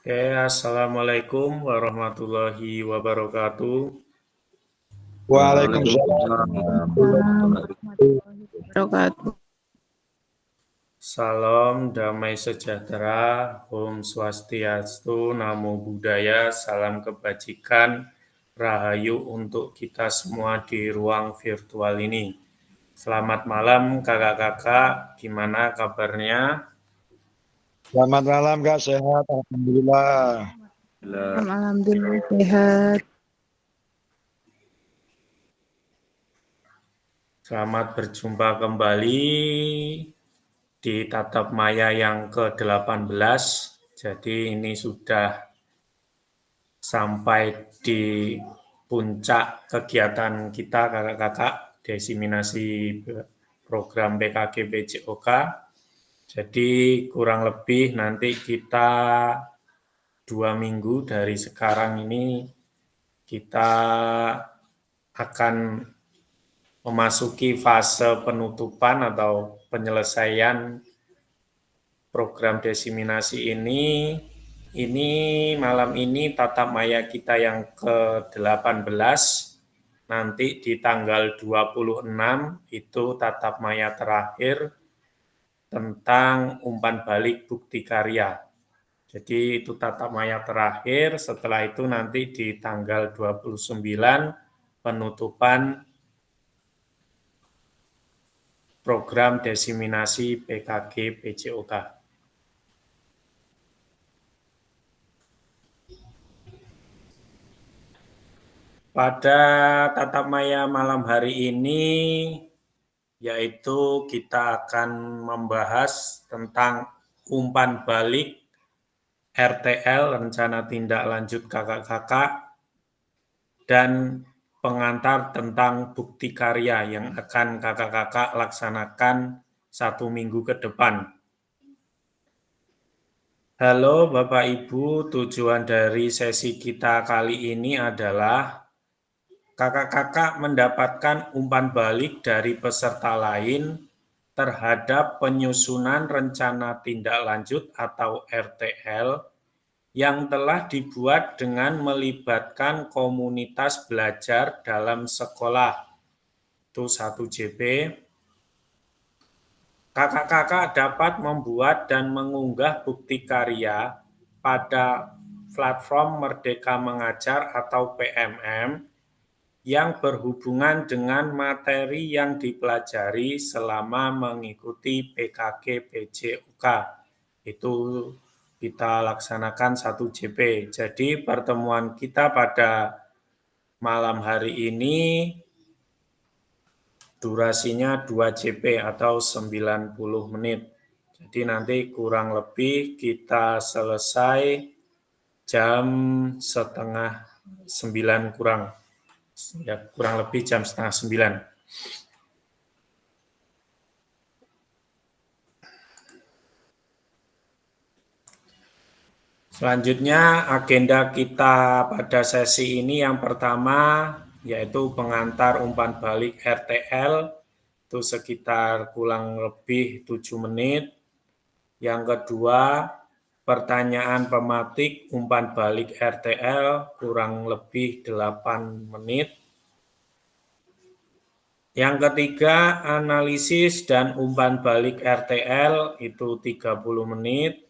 Oke, Assalamualaikum warahmatullahi wabarakatuh. Waalaikumsalam Waalaikumsalam warahmatullahi wabarakatuh. Salam damai sejahtera, Om Swastiastu, Namo Buddhaya, salam kebajikan, rahayu untuk kita semua di ruang virtual ini. Selamat malam kakak-kakak, gimana kabarnya? Selamat malam Kak, sehat Alhamdulillah. Alhamdulillah sehat. Selamat berjumpa kembali di Tatap Maya yang ke-18. Jadi ini sudah sampai di puncak kegiatan kita kakak-kakak, diseminasi program PKG PJOK. Jadi kurang lebih nanti kita 2 minggu dari sekarang ini kita akan memasuki fase penutupan atau penyelesaian program diseminasi ini. Ini malam ini tatap maya kita yang ke-18, nanti di tanggal 26 itu tatap maya terakhir tentang umpan balik bukti karya. Jadi itu tatap maya terakhir, setelah itu nanti di tanggal 29 penutupan program diseminasi PKG PJOK. Pada tatap maya malam hari ini, yaitu kita akan membahas tentang umpan balik RTL, Rencana Tindak Lanjut Kakak-Kakak, dan pengantar tentang bukti karya yang akan kakak-kakak laksanakan 1 minggu ke depan. Halo Bapak Ibu, tujuan dari sesi kita kali ini adalah kakak-kakak mendapatkan umpan balik dari peserta lain terhadap penyusunan rencana tindak lanjut atau RTL yang telah dibuat dengan melibatkan komunitas belajar dalam sekolah. Itu 1JP. Kakak-kakak dapat membuat dan mengunggah bukti karya pada platform Merdeka Mengajar atau PMM yang berhubungan dengan materi yang dipelajari selama mengikuti PKG PJOK. Itu kita laksanakan 1JP. Jadi pertemuan kita pada malam hari ini durasinya 2JP atau 90 menit. Jadi nanti kurang lebih kita selesai jam setengah 9 kurang. Ya, kurang lebih jam setengah 9. Selanjutnya agenda kita pada sesi ini yang pertama yaitu pengantar umpan balik RTL, itu sekitar kurang lebih 7 menit. Yang kedua, pertanyaan pematik umpan balik RTL kurang lebih 8 menit. Yang ketiga, analisis dan umpan balik RTL itu 30 menit.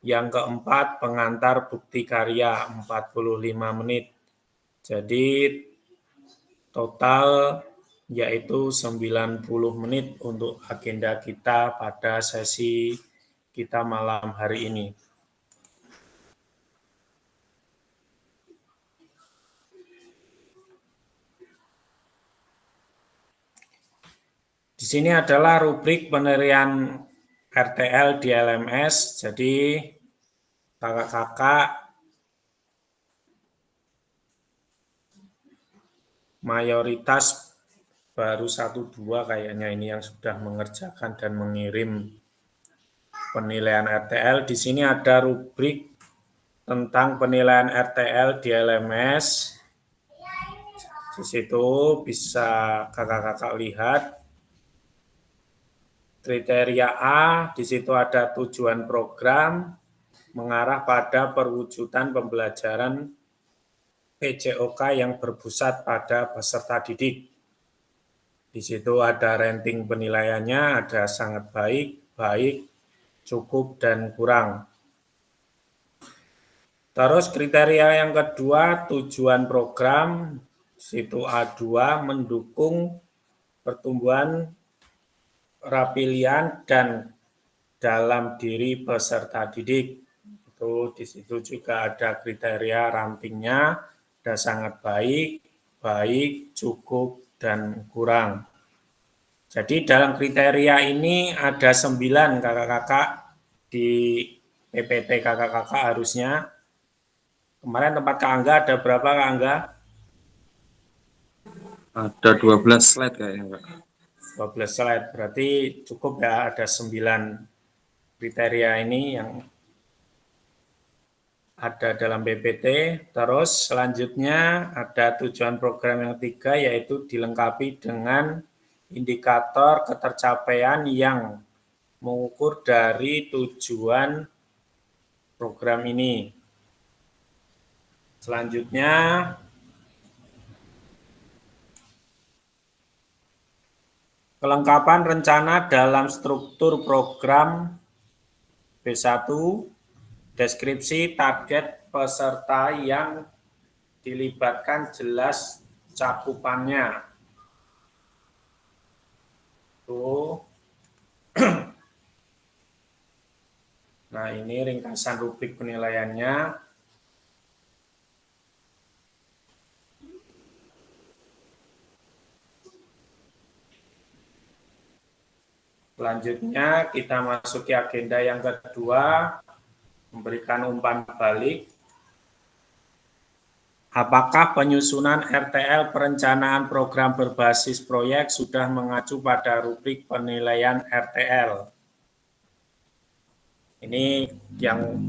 Yang keempat, pengantar bukti karya 45 menit. Jadi total yaitu 90 menit untuk agenda kita pada sesi kita malam hari ini. Di sini adalah rubrik penilaian RTL di LMS. Jadi kakak-kakak mayoritas baru 1-2 kayaknya ini yang sudah mengerjakan dan mengirim penilaian RTL. Di sini ada rubrik tentang penilaian RTL di LMS. Di situ bisa kakak-kakak lihat kriteria A, di situ ada tujuan program, mengarah pada perwujudan pembelajaran PJOK yang berpusat pada peserta didik. Di situ ada rating penilaiannya, ada sangat baik, baik, cukup, dan kurang. Terus kriteria yang kedua, tujuan program, situ A2 mendukung pertumbuhan rapilian dan dalam diri peserta didik. Itu di situ juga ada kriteria rampingnya, ada sangat baik, baik, cukup, dan kurang. Jadi dalam kriteria ini ada 9 kakak-kakak di PPT kakak-kakak harusnya. Kemarin tempat Kak Angga ada berapa Kak Angga? Ada 12 slide kayaknya, Pak. 12 slide, berarti cukup ya, ada 9 kriteria ini yang ada dalam PPT. Terus selanjutnya ada tujuan program yang 3, yaitu dilengkapi dengan indikator ketercapaian yang mengukur dari tujuan program ini. Selanjutnya, kelengkapan rencana dalam struktur program B1, deskripsi target peserta yang dilibatkan jelas cakupannya. Tuh. Nah, ini ringkasan rubrik penilaiannya. Selanjutnya kita masuki agenda yang kedua, memberikan umpan balik. Apakah penyusunan RTL perencanaan program berbasis proyek sudah mengacu pada rubrik penilaian RTL? Ini yang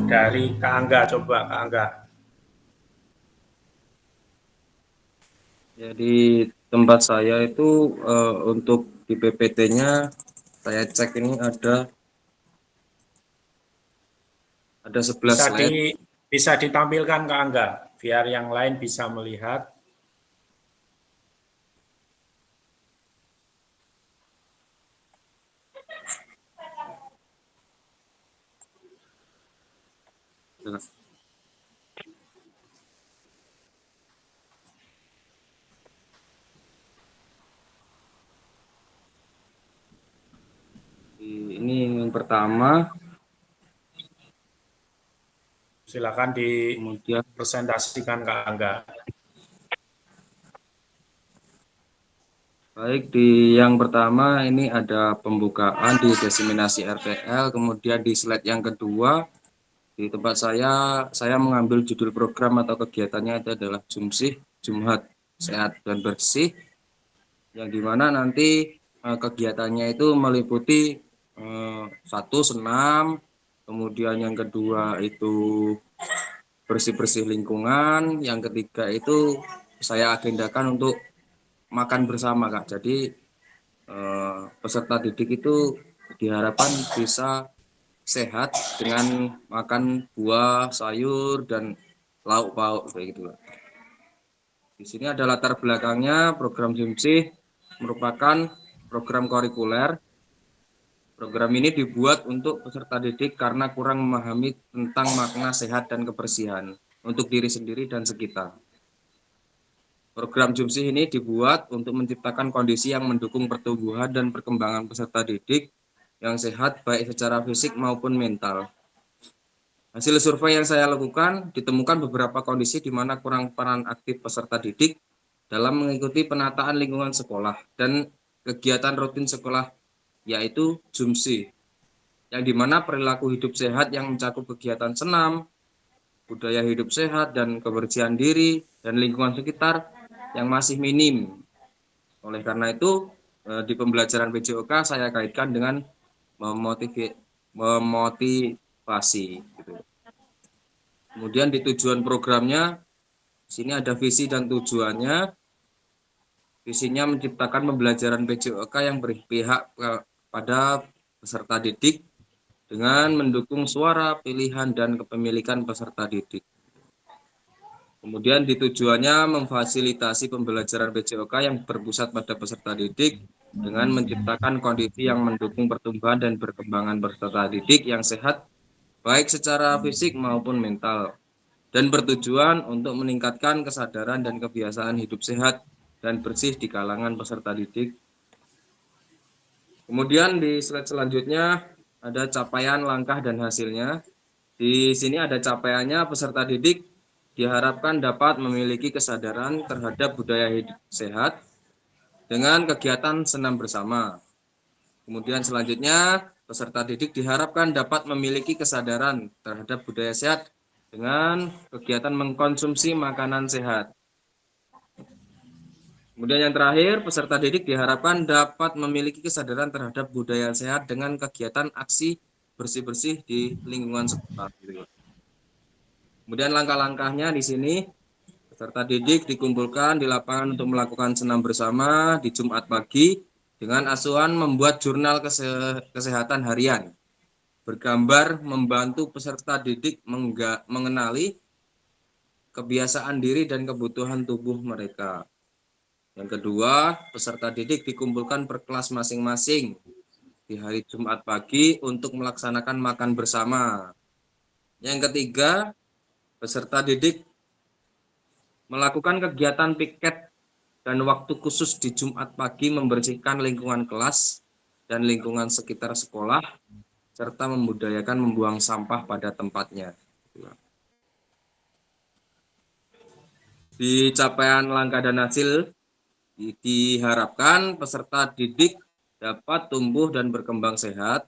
dari Kak Angga, coba Kak Angga. Jadi tempat saya itu untuk di PPT-nya saya cek ini ada 11 slide. Bisa ditampilkan Kak Angga, biar yang lain bisa melihat. Ini yang pertama. Silakan dipresentasikan Kak Angga. Baik, di yang pertama ini ada pembukaan di diseminasi RTL, kemudian di slide yang kedua di tempat saya mengambil judul program atau kegiatannya itu adalah Jumsih, Jumhat Sehat dan Bersih, yang dimana nanti kegiatannya itu meliputi satu senam, kemudian yang kedua itu bersih-bersih lingkungan, yang ketiga itu saya agendakan untuk makan bersama Kak. Jadi peserta didik itu diharapkan bisa sehat dengan makan buah, sayur, dan lauk pauk kayak gitu. Di sini ada latar belakangnya. Program Jumsih merupakan program kurikuler. Program ini dibuat untuk peserta didik karena kurang memahami tentang makna sehat dan kebersihan untuk diri sendiri dan sekitar. Program Jumsih ini dibuat untuk menciptakan kondisi yang mendukung pertumbuhan dan perkembangan peserta didik yang sehat baik secara fisik maupun mental. Hasil survei yang saya lakukan, ditemukan beberapa kondisi di mana kurang peran aktif peserta didik dalam mengikuti penataan lingkungan sekolah dan kegiatan rutin sekolah, yaitu Jumsih, yang dimana perilaku hidup sehat yang mencakup kegiatan senam, budaya hidup sehat, dan kebersihan diri dan lingkungan sekitar yang masih minim. Oleh karena itu, di pembelajaran PJOK saya kaitkan dengan memotivasi. Gitu. Kemudian di tujuan programnya, sini ada visi dan tujuannya. Visinya menciptakan pembelajaran PJOK yang berpihak pada peserta didik dengan mendukung suara, pilihan, dan kepemilikan peserta didik. Kemudian tujuannya memfasilitasi pembelajaran PJOK yang berpusat pada peserta didik dengan menciptakan kondisi yang mendukung pertumbuhan dan perkembangan peserta didik yang sehat, baik secara fisik maupun mental, dan bertujuan untuk meningkatkan kesadaran dan kebiasaan hidup sehat dan bersih di kalangan peserta didik. Kemudian di slide selanjutnya ada capaian, langkah, dan hasilnya. Di sini ada capaiannya, peserta didik diharapkan dapat memiliki kesadaran terhadap budaya hidup sehat dengan kegiatan senam bersama. Kemudian selanjutnya, peserta didik diharapkan dapat memiliki kesadaran terhadap budaya sehat dengan kegiatan mengkonsumsi makanan sehat. Kemudian yang terakhir, peserta didik diharapkan dapat memiliki kesadaran terhadap budaya sehat dengan kegiatan aksi bersih-bersih di lingkungan sekolah. Kemudian langkah-langkahnya di sini, peserta didik dikumpulkan di lapangan untuk melakukan senam bersama di Jumat pagi dengan asuhan membuat jurnal kesehatan harian, bergambar membantu peserta didik mengenali kebiasaan diri dan kebutuhan tubuh mereka. Yang kedua, peserta didik dikumpulkan per kelas masing-masing di hari Jumat pagi untuk melaksanakan makan bersama. Yang ketiga, peserta didik melakukan kegiatan piket dan waktu khusus di Jumat pagi membersihkan lingkungan kelas dan lingkungan sekitar sekolah, serta membudayakan membuang sampah pada tempatnya. Di capaian langkah dan hasil, diharapkan peserta didik dapat tumbuh dan berkembang sehat,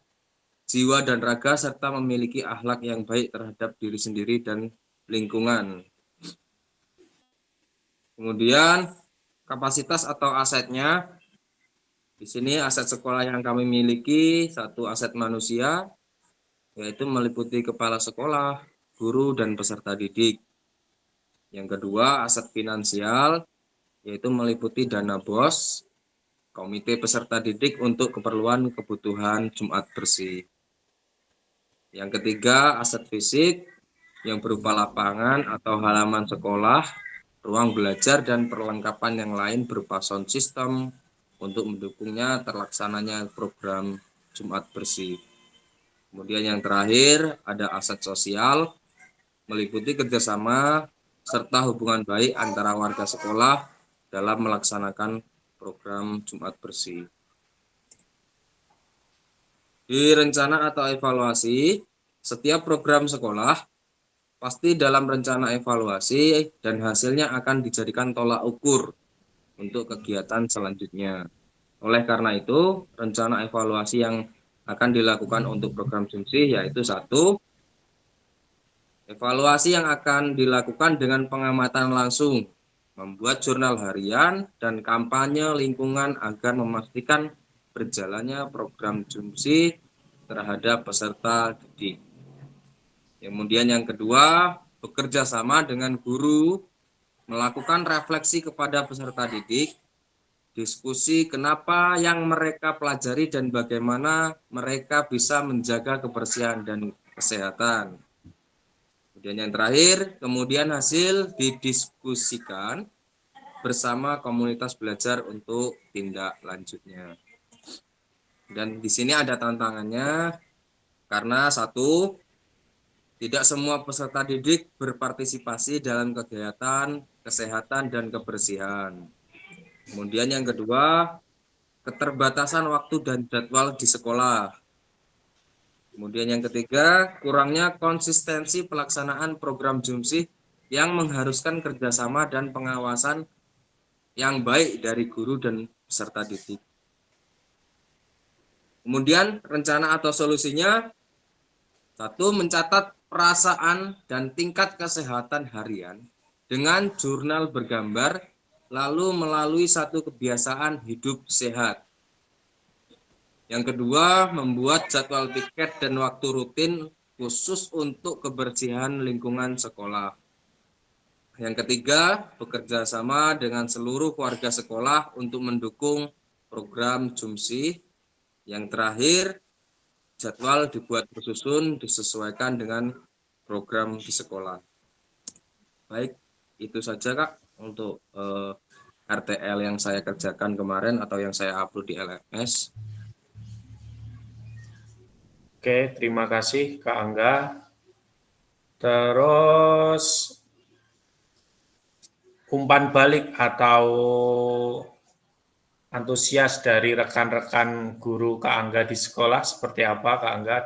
jiwa dan raga, serta memiliki akhlak yang baik terhadap diri sendiri dan lingkungan. Kemudian kapasitas atau asetnya, di sini aset sekolah yang kami miliki, satu aset manusia, yaitu meliputi kepala sekolah, guru, dan peserta didik. Yang kedua, aset finansial, yaitu meliputi dana BOS, komite peserta didik untuk keperluan kebutuhan Jumat bersih. Yang ketiga, aset fisik yang berupa lapangan atau halaman sekolah, ruang belajar, dan perlengkapan yang lain berupa sound system untuk mendukungnya terlaksananya program Jumat bersih. Kemudian yang terakhir, ada aset sosial, meliputi kerjasama serta hubungan baik antara warga sekolah dalam melaksanakan program Jumat bersih. Di rencana atau evaluasi, setiap program sekolah pasti dalam rencana evaluasi dan hasilnya akan dijadikan tolak ukur untuk kegiatan selanjutnya. Oleh karena itu, rencana evaluasi yang akan dilakukan untuk program JUMSI yaitu satu, evaluasi yang akan dilakukan dengan pengamatan langsung, membuat jurnal harian dan kampanye lingkungan agar memastikan berjalannya program JUMSI terhadap peserta didik. Kemudian yang kedua, bekerja sama dengan guru, melakukan refleksi kepada peserta didik, diskusi kenapa yang mereka pelajari dan bagaimana mereka bisa menjaga kebersihan dan kesehatan. Kemudian yang terakhir, kemudian hasil didiskusikan bersama komunitas belajar untuk tindak lanjutnya. Dan di sini ada tantangannya, karena satu, tidak semua peserta didik berpartisipasi dalam kegiatan kesehatan dan kebersihan. Kemudian yang kedua, keterbatasan waktu dan jadwal di sekolah. Kemudian yang ketiga, kurangnya konsistensi pelaksanaan program JUMSI yang mengharuskan kerjasama dan pengawasan yang baik dari guru dan peserta didik. Kemudian rencana atau solusinya, satu, mencatat perasaan dan tingkat kesehatan harian dengan jurnal bergambar, lalu melalui satu kebiasaan hidup sehat. Yang kedua, membuat jadwal piket dan waktu rutin khusus untuk kebersihan lingkungan sekolah. Yang ketiga, bekerja sama dengan seluruh warga sekolah untuk mendukung program JUMSI. Yang terakhir, jadwal dibuat bersusun, disesuaikan dengan program di sekolah. Baik, itu saja Kak untuk RTL yang saya kerjakan kemarin atau yang saya upload di LMS. Oke, terima kasih Kak Angga. Terus umpan balik atau antusias dari rekan-rekan guru Kak Angga di sekolah seperti apa Kak Angga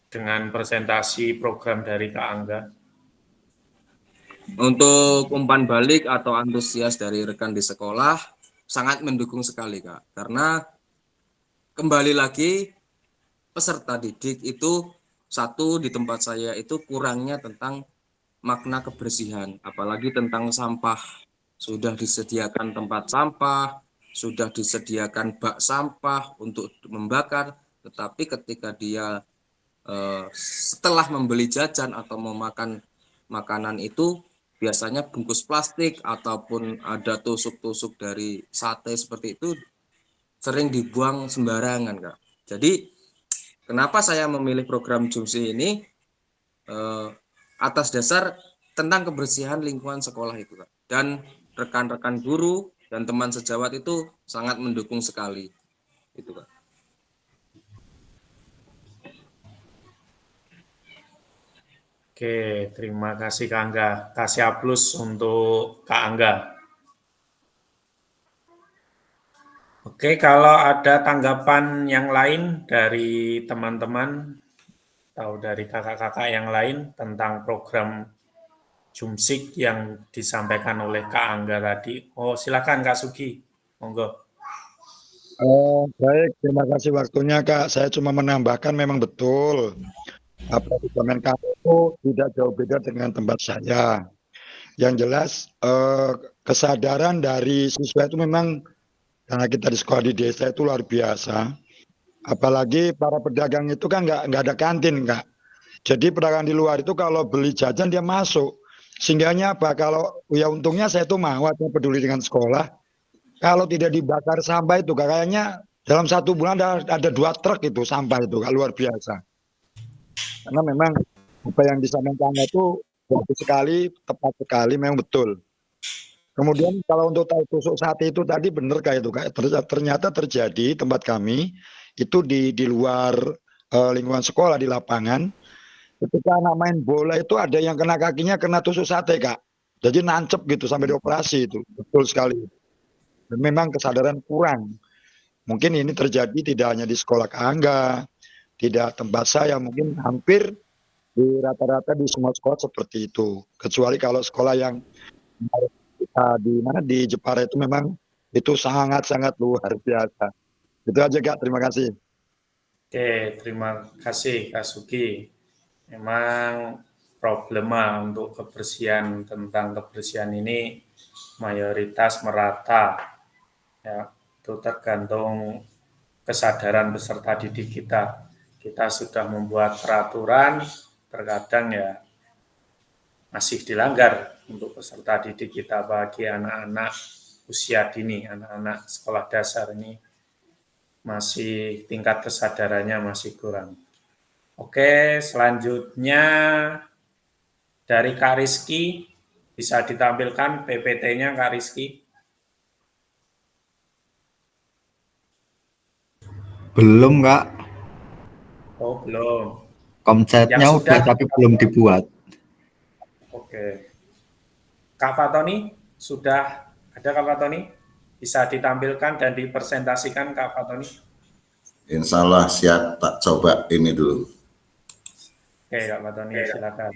dengan presentasi program dari Kak Angga? Untuk umpan balik atau antusias dari rekan di sekolah sangat mendukung sekali Kak, karena kembali lagi peserta didik itu satu di tempat saya itu kurangnya tentang makna kebersihan, apalagi tentang sampah. Sudah disediakan tempat sampah, sudah disediakan bak sampah untuk membakar, tetapi ketika dia setelah membeli jajan atau memakan makanan itu biasanya bungkus plastik ataupun ada tusuk-tusuk dari sate seperti itu sering dibuang sembarangan Kak. Jadi kenapa saya memilih program Jumsi ini atas dasar tentang kebersihan lingkungan sekolah itu Kak. Dan rekan-rekan guru dan teman sejawat itu sangat mendukung sekali itu Kak. Oke, terima kasih Kak Angga. Kasih aplaus untuk Kak Angga. Oke, kalau ada tanggapan yang lain dari teman-teman atau dari kakak-kakak yang lain tentang program Jumsik yang disampaikan oleh Kak Angga tadi. Oh, silakan Kak Sugi. Monggo. Baik, terima kasih waktunya Kak. Saya cuma menambahkan memang betul. Apartemen kami itu tidak jauh beda dengan tempat saya. Yang jelas kesadaran dari siswa itu memang karena kita di sekolah di desa itu luar biasa. Apalagi para pedagang itu kan nggak ada kantin Kak. Jadi pedagang di luar itu kalau beli jajan dia masuk. Sehingganya apa? Kalau ya untungnya saya tuh mau peduli dengan sekolah. Kalau tidak dibakar sampah itu kayaknya dalam 1 bulan ada 2 truk itu sampah itu Kak, luar biasa. Karena memang apa yang disampaikan itu bagus sekali, tepat sekali, memang betul. Kemudian kalau untuk tahu tusuk sate itu tadi benar Kak itu Kak, ternyata terjadi tempat kami itu di luar lingkungan sekolah di lapangan. Ketika anak main bola itu ada yang kena kakinya kena tusuk sate Kak. Jadi nancep gitu sampai dioperasi itu. Betul sekali. Dan memang kesadaran kurang. Mungkin ini terjadi tidak hanya di sekolah Kak Angga, tidak tempat saya, mungkin hampir di rata-rata di semua sekolah seperti itu. Kecuali kalau sekolah yang di Jepara itu memang itu sangat-sangat luar biasa. Itu aja Kak, terima kasih. Oke, terima kasih Kak Sugi. Memang problema untuk kebersihan tentang kebersihan ini mayoritas merata. Ya, itu tergantung kesadaran peserta didik kita. Kita sudah membuat peraturan, terkadang ya masih dilanggar untuk peserta didik kita bagi anak-anak usia dini, anak-anak sekolah dasar ini masih tingkat kesadarannya masih kurang. Oke, selanjutnya dari Kak Rizky, bisa ditampilkan PPT-nya Kak Rizky. Belum Kak, Oh, belum. konsepnya Yang udah sudah, tapi belum dibuat. oke. Kak Fatoni, sudah ada Kak Fatoni? Bisa ditampilkan dan dipresentasikan Kak Fatoni? Insya Allah siap, tak coba ini dulu. Oke Kak Fatoni, silakan.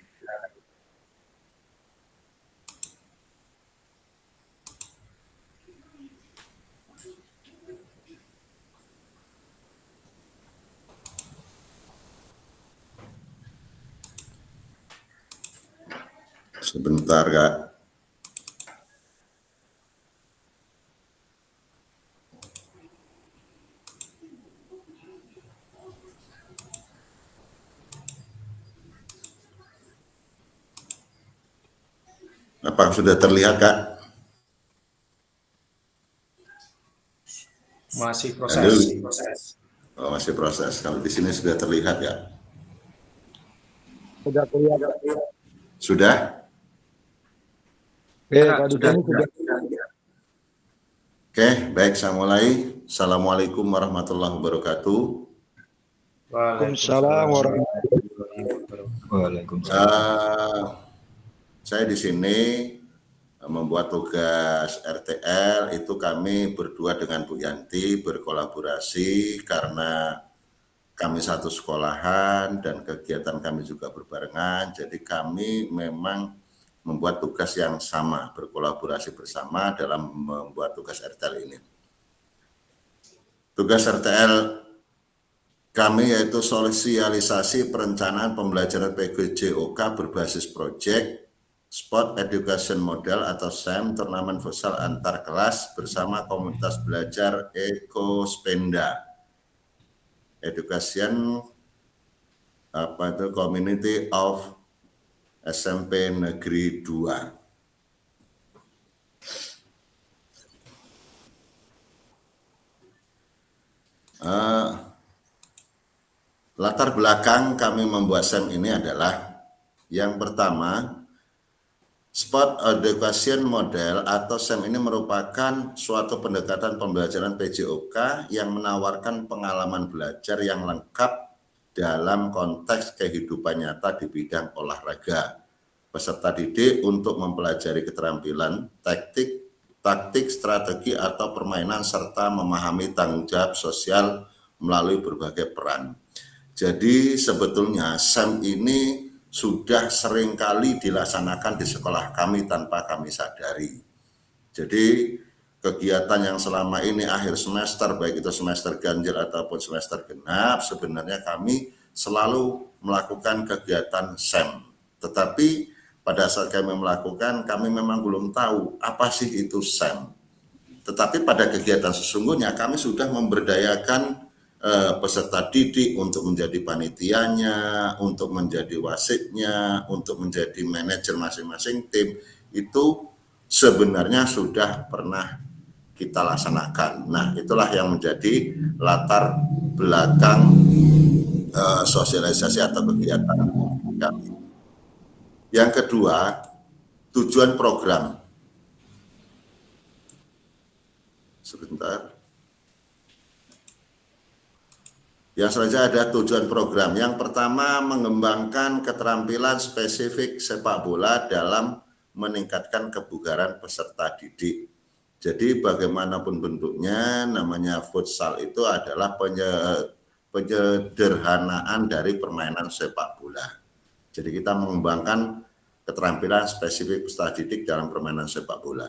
Sebentar Kak. Apakah sudah terlihat Kak? Masih proses. Oh, masih proses. Kalau di sini sudah terlihat ya? Sudah kelihatan. Sudah? Kalau di sini sudah. Oke, baik, saya mulai. Assalamualaikum warahmatullahi wabarakatuh. Waalaikumsalam warahmatullahi wabarakatuh. Waalaikumsalam. Saya di sini membuat tugas RTL, itu kami berdua dengan Bu Yanti berkolaborasi karena kami satu sekolahan dan kegiatan kami juga berbarengan. Jadi kami memang membuat tugas yang sama, berkolaborasi bersama dalam membuat tugas RTL ini. Tugas RTL kami yaitu sosialisasi perencanaan pembelajaran PGJOK berbasis proyek Sport Education Model atau SEM turnamen futsal antar kelas bersama komunitas belajar Ekospenda Education Community of SMP Negeri 2. Latar belakang kami membuat SEM ini adalah yang pertama, Sport Education Model atau SEM ini merupakan suatu pendekatan pembelajaran PJOK yang menawarkan pengalaman belajar yang lengkap dalam konteks kehidupan nyata di bidang olahraga. Peserta didik untuk mempelajari keterampilan, taktik, strategi atau permainan serta memahami tanggung jawab sosial melalui berbagai peran. Jadi sebetulnya SEM ini sudah seringkali dilaksanakan di sekolah kami tanpa kami sadari. Jadi kegiatan yang selama ini akhir semester, baik itu semester ganjil ataupun semester genap, sebenarnya kami selalu melakukan kegiatan SEM. Tetapi pada saat kami melakukan, kami memang belum tahu apa sih itu SEM. Tetapi pada kegiatan sesungguhnya kami sudah memberdayakan peserta didik untuk menjadi panitianya, untuk menjadi wasitnya, untuk menjadi manajer masing-masing tim, itu sebenarnya sudah pernah kita laksanakan. Nah, itulah yang menjadi latar belakang sosialisasi atau kegiatan kami. Yang kedua, tujuan program. Sebentar. Yang selanjutnya ada tujuan program. Yang pertama, mengembangkan keterampilan spesifik sepak bola dalam meningkatkan kebugaran peserta didik. Jadi bagaimanapun bentuknya, namanya futsal itu adalah penyederhanaan dari permainan sepak bola. Jadi kita mengembangkan keterampilan spesifik peserta didik dalam permainan sepak bola.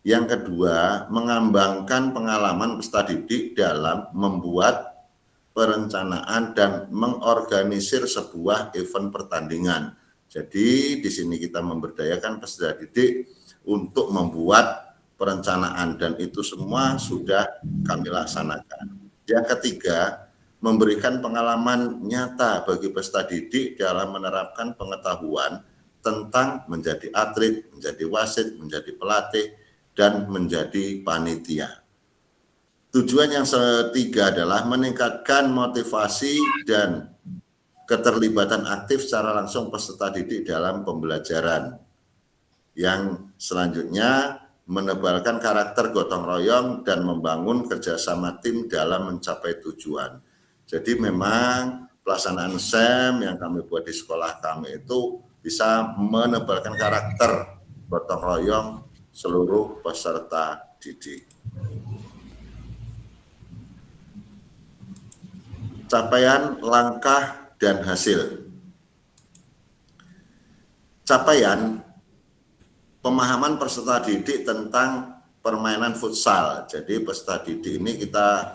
Yang kedua, mengembangkan pengalaman peserta didik dalam membuat perencanaan dan mengorganisir sebuah event pertandingan. Jadi di sini kita memberdayakan peserta didik untuk membuat perencanaan dan itu semua sudah kami laksanakan. Yang ketiga, memberikan pengalaman nyata bagi peserta didik dalam menerapkan pengetahuan tentang menjadi atlet, menjadi wasit, menjadi pelatih, dan menjadi panitia. Tujuan yang ketiga adalah meningkatkan motivasi dan keterlibatan aktif secara langsung peserta didik dalam pembelajaran. Yang selanjutnya, menebalkan karakter gotong royong dan membangun kerjasama tim dalam mencapai tujuan. Jadi memang pelaksanaan SEM yang kami buat di sekolah kami itu bisa menebalkan karakter gotong royong seluruh peserta didik. Capaian, langkah, dan hasil. Capaian, pemahaman peserta didik tentang permainan futsal. Jadi peserta didik ini kita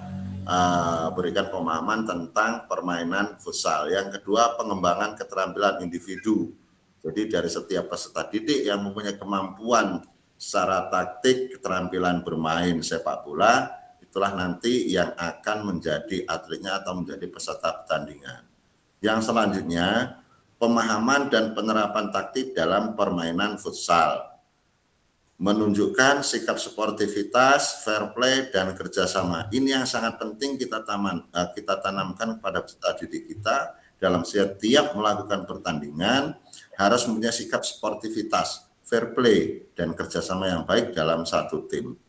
berikan pemahaman tentang permainan futsal. Yang kedua, pengembangan keterampilan individu. Jadi dari setiap peserta didik yang mempunyai kemampuan secara taktik, keterampilan bermain sepak bola, itulah nanti yang akan menjadi atletnya atau menjadi peserta pertandingan. Yang selanjutnya, pemahaman dan penerapan taktik dalam permainan futsal. menunjukkan sikap sportivitas, fair play, dan kerjasama. Ini yang sangat penting kita tanamkan kepada peserta didik kita dalam setiap melakukan pertandingan, harus mempunyai sikap sportivitas, fair play, dan kerjasama yang baik dalam satu tim.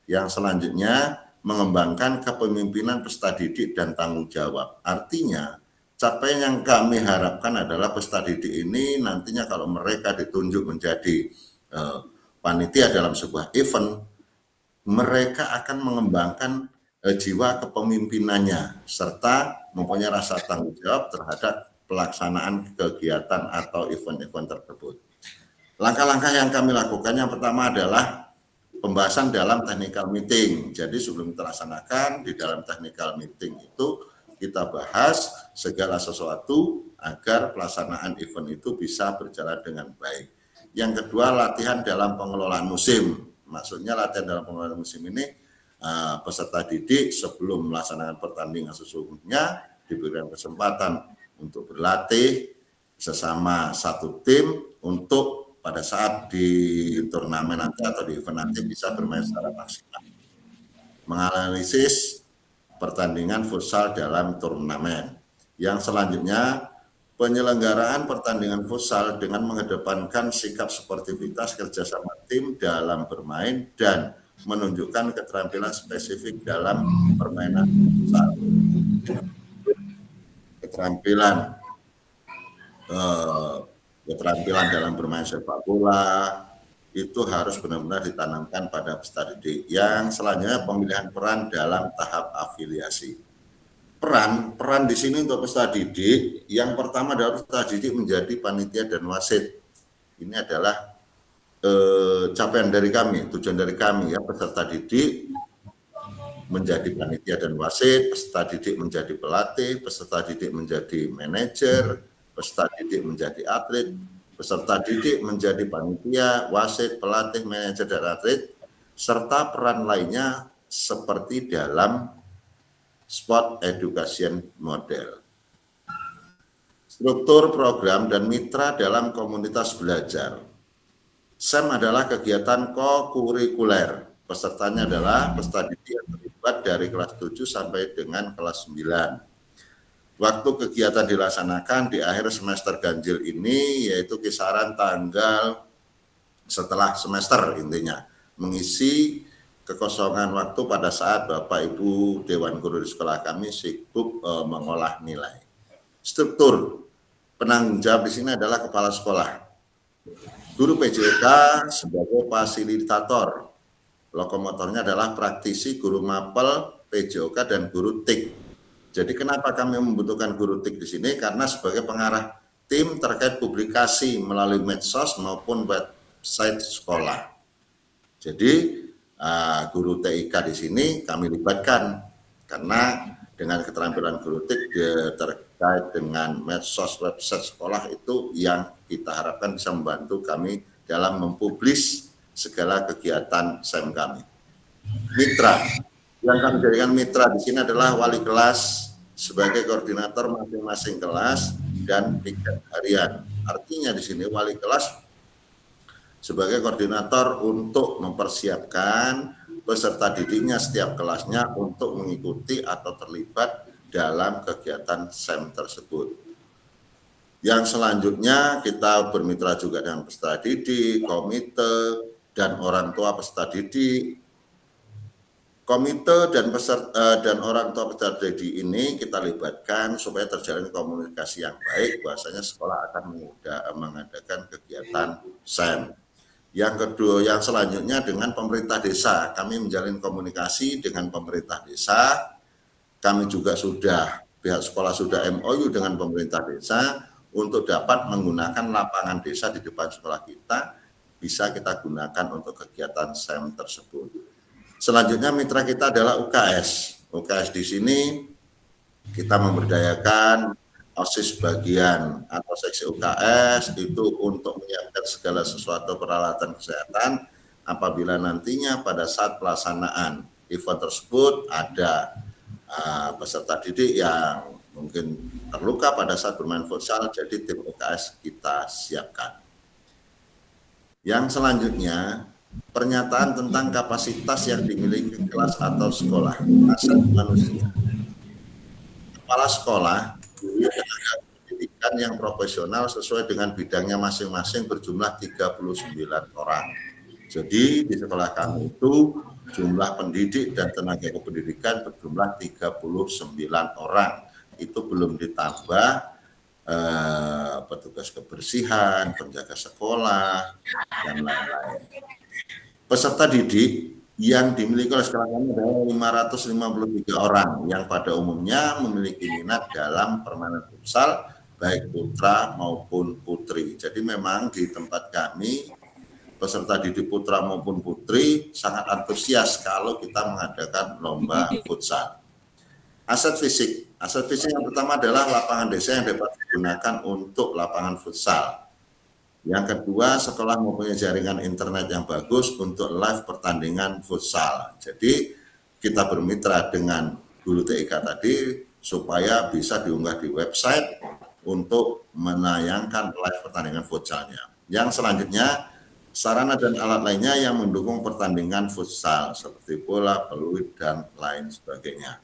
Yang selanjutnya, mengembangkan kepemimpinan peserta didik dan tanggung jawab. Artinya, capaian yang kami harapkan adalah peserta didik ini nantinya kalau mereka ditunjuk menjadi panitia dalam sebuah event, mereka akan mengembangkan jiwa kepemimpinannya serta mempunyai rasa tanggung jawab terhadap pelaksanaan kegiatan atau event-event tersebut. Langkah-langkah yang kami lakukan yang pertama adalah pembahasan dalam technical meeting. Jadi sebelum terlaksanakan di dalam technical meeting itu kita bahas segala sesuatu agar pelaksanaan event itu bisa berjalan dengan baik. Yang kedua, latihan dalam pengelolaan musim. Maksudnya latihan dalam pengelolaan musim ini peserta didik sebelum melaksanakan pertandingan sesungguhnya diberikan kesempatan untuk berlatih sesama satu tim untuk pada saat di turnamen nanti atau di event nanti bisa bermain secara maksimal. Menganalisis pertandingan futsal dalam turnamen. Yang selanjutnya, penyelenggaraan pertandingan futsal dengan mengedepankan sikap sportivitas kerjasama tim dalam bermain dan menunjukkan keterampilan spesifik dalam permainan futsal. Keterampilan dalam bermain sepak bola itu harus benar-benar ditanamkan pada peserta didik. Yang selanjutnya, pemilihan peran dalam tahap afiliasi. Peran di sini untuk peserta didik, yang pertama adalah peserta didik menjadi panitia dan wasit. Ini adalah capaian dari kami, tujuan dari kami ya, peserta didik menjadi panitia dan wasit, peserta didik menjadi pelatih, peserta didik menjadi manajer, peserta didik menjadi atlet, peserta didik menjadi panitia, wasit, pelatih, manajer, dan atlet, serta peran lainnya seperti dalam Sport Education Model. Struktur program dan mitra dalam komunitas belajar. SEM adalah kegiatan kokurikuler. Pesertanya adalah peserta didik yang terlibat dari kelas 7 sampai dengan kelas 9. Waktu kegiatan dilaksanakan di akhir semester ganjil ini, yaitu kisaran tanggal setelah semester intinya, mengisi kekosongan waktu pada saat Bapak Ibu Dewan Guru di sekolah kami sibuk mengolah nilai. Struktur penanggung jawab di sini adalah kepala sekolah, guru PJK sebagai fasilitator, lokomotornya adalah praktisi, guru mapel, PJOK, dan guru TIK. Jadi kenapa kami membutuhkan guru TIK di sini? Karena sebagai pengarah tim terkait publikasi melalui medsos maupun website sekolah. Jadi guru TIK di sini kami libatkan karena dengan keterampilan guru TIK terkait dengan medsos website sekolah itu yang kita harapkan bisa membantu kami dalam mempublis segala kegiatan SEM kami. Mitra yang kami jadikan mitra di sini adalah wali kelas sebagai koordinator masing-masing kelas dan piket harian. Artinya di sini wali kelas sebagai koordinator untuk mempersiapkan peserta didiknya setiap kelasnya untuk mengikuti atau terlibat dalam kegiatan SEM tersebut. Yang selanjutnya kita bermitra juga dengan peserta didik, komite, dan orang tua peserta didik. Komite dan orang tua peserta didik ini kita libatkan supaya terjalin komunikasi yang baik, bahwasanya sekolah akan mengadakan kegiatan SEM. Yang kedua, yang selanjutnya dengan pemerintah desa, kami menjalin komunikasi dengan pemerintah desa. Kami juga pihak sekolah sudah MOU dengan pemerintah desa untuk dapat menggunakan lapangan desa di depan sekolah kita, bisa kita gunakan untuk kegiatan SEM tersebut. Selanjutnya mitra kita adalah UKS. UKS di sini kita memberdayakan OSIS bagian atau seksi UKS itu untuk menyiapkan segala sesuatu peralatan kesehatan apabila nantinya pada saat pelaksanaan event tersebut ada peserta didik yang mungkin terluka pada saat bermain futsal, jadi tim UKS kita siapkan. Yang selanjutnya pernyataan tentang kapasitas yang dimiliki kelas atau sekolah, aset manusia. Kepala sekolah, guru, tenaga pendidikan yang profesional sesuai dengan bidangnya masing-masing berjumlah 39 orang. Jadi di sekolah kami itu jumlah pendidik dan tenaga kependidikan berjumlah 39 orang. Itu belum ditambah petugas kebersihan, penjaga sekolah, dan lain-lain. Peserta didik yang dimiliki oleh sekolah kami adalah 553 orang yang pada umumnya memiliki minat dalam permainan futsal baik putra maupun putri. Jadi memang di tempat kami peserta didik putra maupun putri sangat antusias kalau kita mengadakan lomba futsal. Aset fisik yang pertama adalah lapangan desa yang dapat digunakan untuk lapangan futsal. Yang kedua, sekolah mempunyai jaringan internet yang bagus untuk live pertandingan futsal. Jadi kita bermitra dengan Guru TIK tadi supaya bisa diunggah di website untuk menayangkan live pertandingan futsalnya. Yang selanjutnya, sarana dan alat lainnya yang mendukung pertandingan futsal seperti bola, peluit, dan lain sebagainya.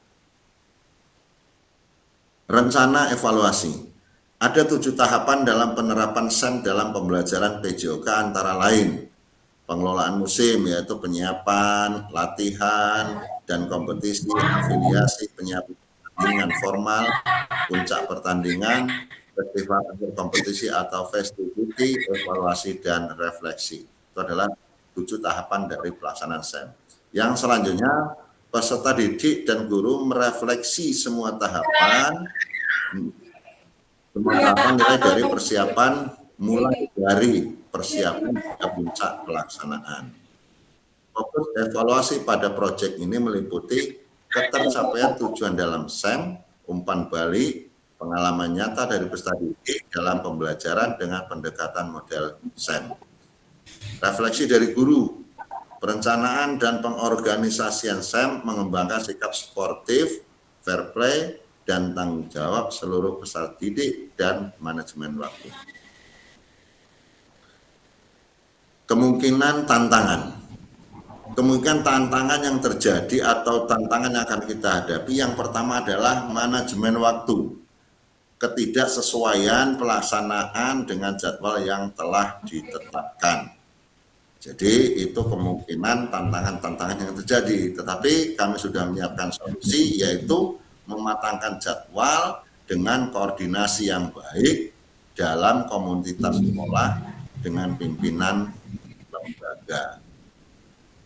Rencana evaluasi. Ada 7 tahapan dalam penerapan SEM dalam pembelajaran PJOK antara lain pengelolaan musim, yaitu penyiapan, latihan, dan kompetisi, afiliasi, penyiapan formal, puncak pertandingan, festival akhir kompetisi atau festivity, evaluasi, dan refleksi. Itu adalah 7 tahapan dari pelaksanaan SEM. Yang selanjutnya, peserta didik dan guru merefleksi semua tahapan mulai dari persiapan, mulai dari persiapan hingga puncak pelaksanaan. Fokus evaluasi pada proyek ini meliputi ketercapaian tujuan dalam SEM, umpan balik, pengalaman nyata dari peserta didik dalam pembelajaran dengan pendekatan model SEM. Refleksi dari guru, perencanaan dan pengorganisasian SEM mengembangkan sikap sportif, fair play, dan tanggung jawab seluruh peserta didik dan manajemen waktu. Kemungkinan tantangan yang terjadi atau tantangan yang akan kita hadapi, yang pertama adalah manajemen waktu, ketidaksesuaian pelaksanaan dengan jadwal yang telah ditetapkan. Jadi itu kemungkinan tantangan-tantangan yang terjadi, tetapi kami sudah menyiapkan solusi, yaitu mematangkan jadwal dengan koordinasi yang baik dalam komunitas sekolah dengan pimpinan lembaga.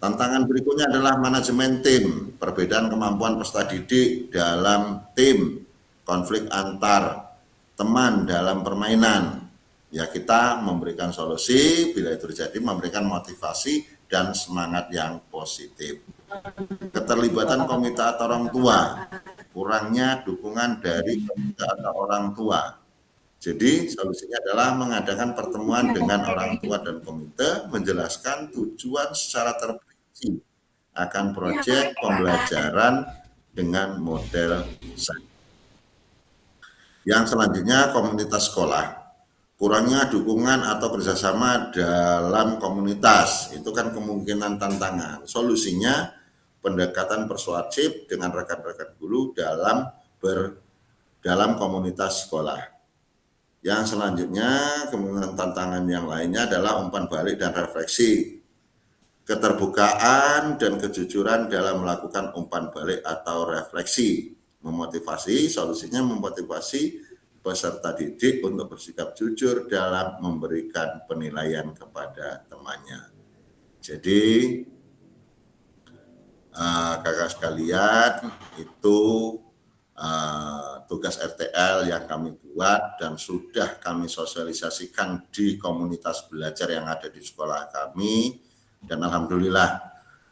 Tantangan berikutnya adalah manajemen tim, perbedaan kemampuan peserta didik dalam tim, konflik antar teman dalam permainan. Ya, kita memberikan solusi, bila itu terjadi memberikan motivasi dan semangat yang positif. Keterlibatan komite atau orang tua, kurangnya dukungan dari komite atau orang tua. Jadi solusinya adalah mengadakan pertemuan dengan orang tua dan komite, menjelaskan tujuan secara terperinci akan proyek pembelajaran dengan model SEM. Yang selanjutnya, komunitas sekolah. Kurangnya dukungan atau kerjasama dalam komunitas, itu kan kemungkinan tantangan. Solusinya pendekatan persuasif dengan rekan-rekan guru dalam komunitas sekolah. Yang selanjutnya, kemungkinan tantangan yang lainnya adalah umpan balik dan refleksi. Keterbukaan dan kejujuran dalam melakukan umpan balik atau refleksi. Memotivasi, solusinya memotivasi peserta didik untuk bersikap jujur dalam memberikan penilaian kepada temannya. Jadi kakak sekalian, itu tugas RTL yang kami buat dan sudah kami sosialisasikan di komunitas belajar yang ada di sekolah kami, dan alhamdulillah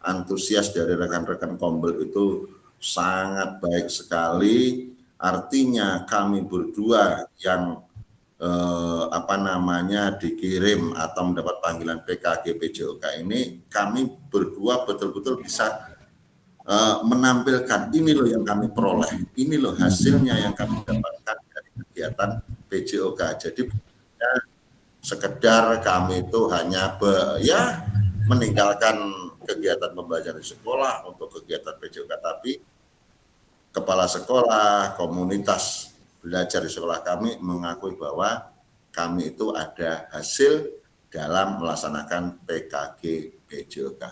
antusias dari rekan-rekan Kombel itu sangat baik sekali. Artinya kami berdua yang dikirim atau mendapat panggilan PKG PJOK ini, kami berdua betul-betul bisa menampilkan ini loh yang kami peroleh, ini loh hasilnya yang kami dapatkan dari kegiatan PJOK. Jadi sekedar kami itu hanya meninggalkan kegiatan pembelajaran di sekolah untuk kegiatan PJOK, tapi kepala sekolah, komunitas belajar di sekolah kami mengakui bahwa kami itu ada hasil dalam melaksanakan PKG PJOK.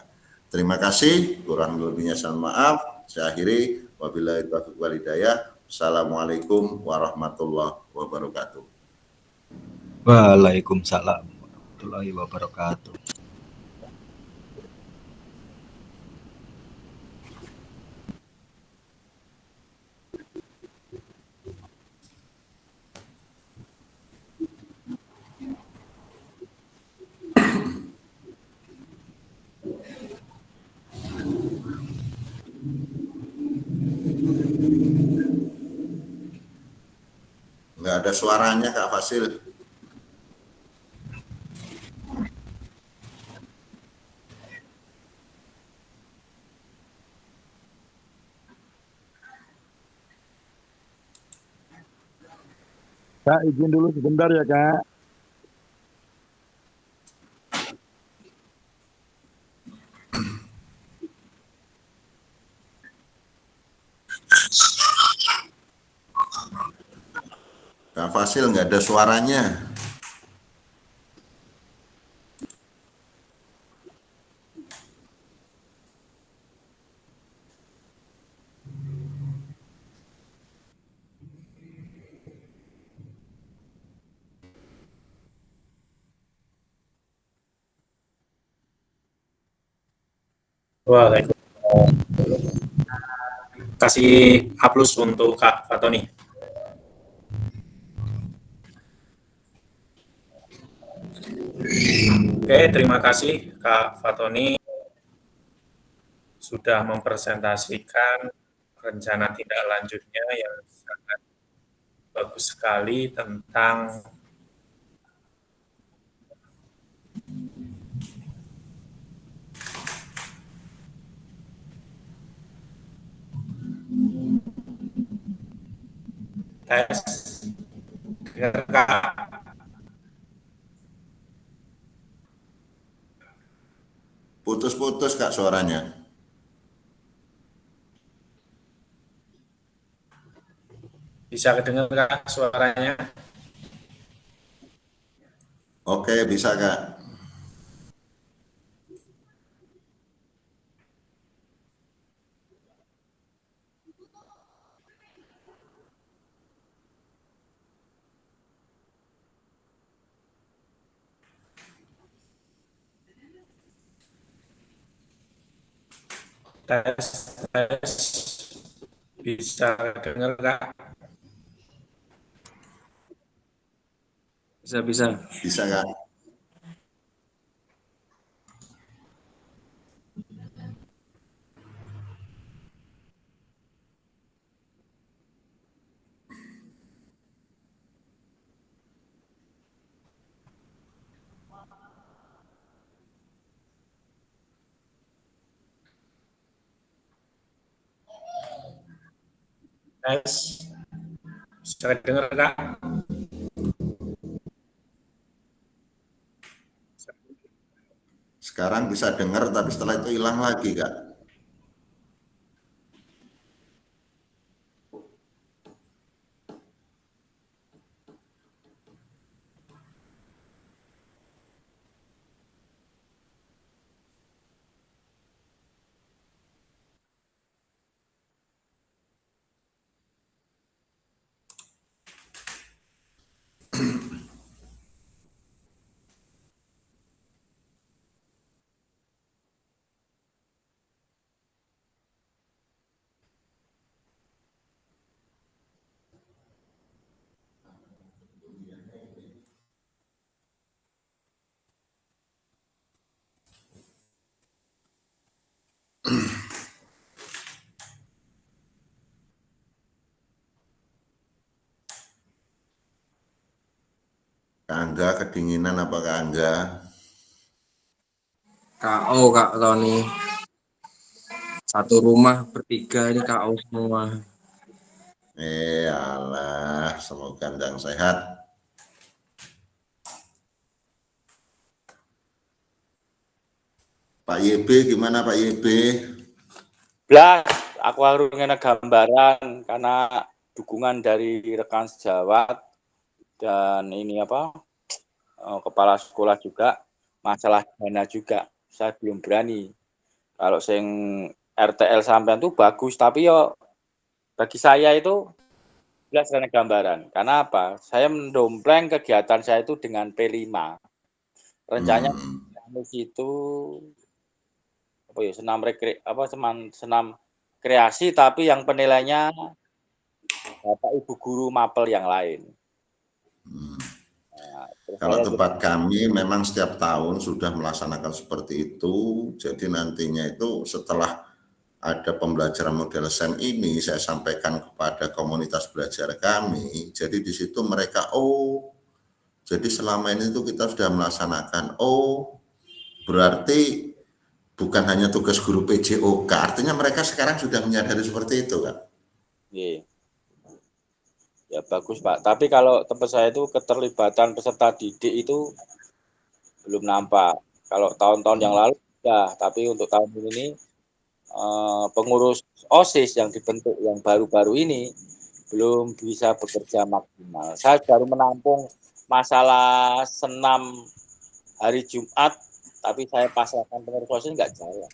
Terima kasih, kurang lebihnya saya maaf. Saya akhiri, wabillahi taufiq wal hidayah. Assalamualaikum warahmatullahi wabarakatuh. Waalaikumsalam warahmatullahi wabarakatuh. Nggak ada suaranya Kak Fasil. Kak, izin dulu sebentar ya, Kak. Kak Fasil nggak ada suaranya. Waalaikumsalam. Kasih A+ untuk Kak Fatoni. Oke, terima kasih Kak Fatoni sudah mempresentasikan rencana tindak lanjutnya yang sangat bagus sekali tentang tes. Kak, Putus-putus Kak suaranya. bisa kedengar Kak suaranya? Oke, bisa Kak. Tes, tes. Bisa dengar Kak? Bisa. Bisa Kak. Tes. Bisa dengar Kak? Sekarang bisa dengar, tapi setelah itu hilang lagi Kak. Kak Angga kedinginan apa Kak Angga? KO Kak Tony. Satu rumah bertiga ini KO semua. Alah, semoga Anda sehat. Pak YB gimana Pak YB? Blas, aku harus ngene gambaran karena dukungan dari rekan sejawat dan ini apa kepala sekolah juga masalah dana juga saya belum berani. Kalau sing RTL sampean tuh bagus tapi yo bagi saya itu jelas karena gambaran. Karena apa? Saya mendompleng kegiatan saya itu dengan P5. Rencananya itu apa ya senam kreasi tapi yang penilainya Bapak Ibu guru mapel yang lain. Nah, kalau tempat kami memang setiap tahun sudah melaksanakan seperti itu. Jadi nantinya itu setelah ada pembelajaran model SEM ini saya sampaikan kepada komunitas belajar kami. Jadi di situ mereka jadi selama ini itu kita sudah melaksanakan. Berarti bukan hanya tugas guru PJOK, artinya mereka sekarang sudah menyadari seperti itu, Kak. Iya. Ya bagus Pak, tapi kalau tempat saya itu keterlibatan peserta didik itu belum nampak. Kalau tahun-tahun yang lalu ya, tapi untuk tahun ini pengurus OSIS yang dibentuk yang baru-baru ini belum bisa bekerja maksimal. Saya baru menampung masalah senam hari Jumat, tapi saya pasrahkan pengurus OSIS nggak jalan.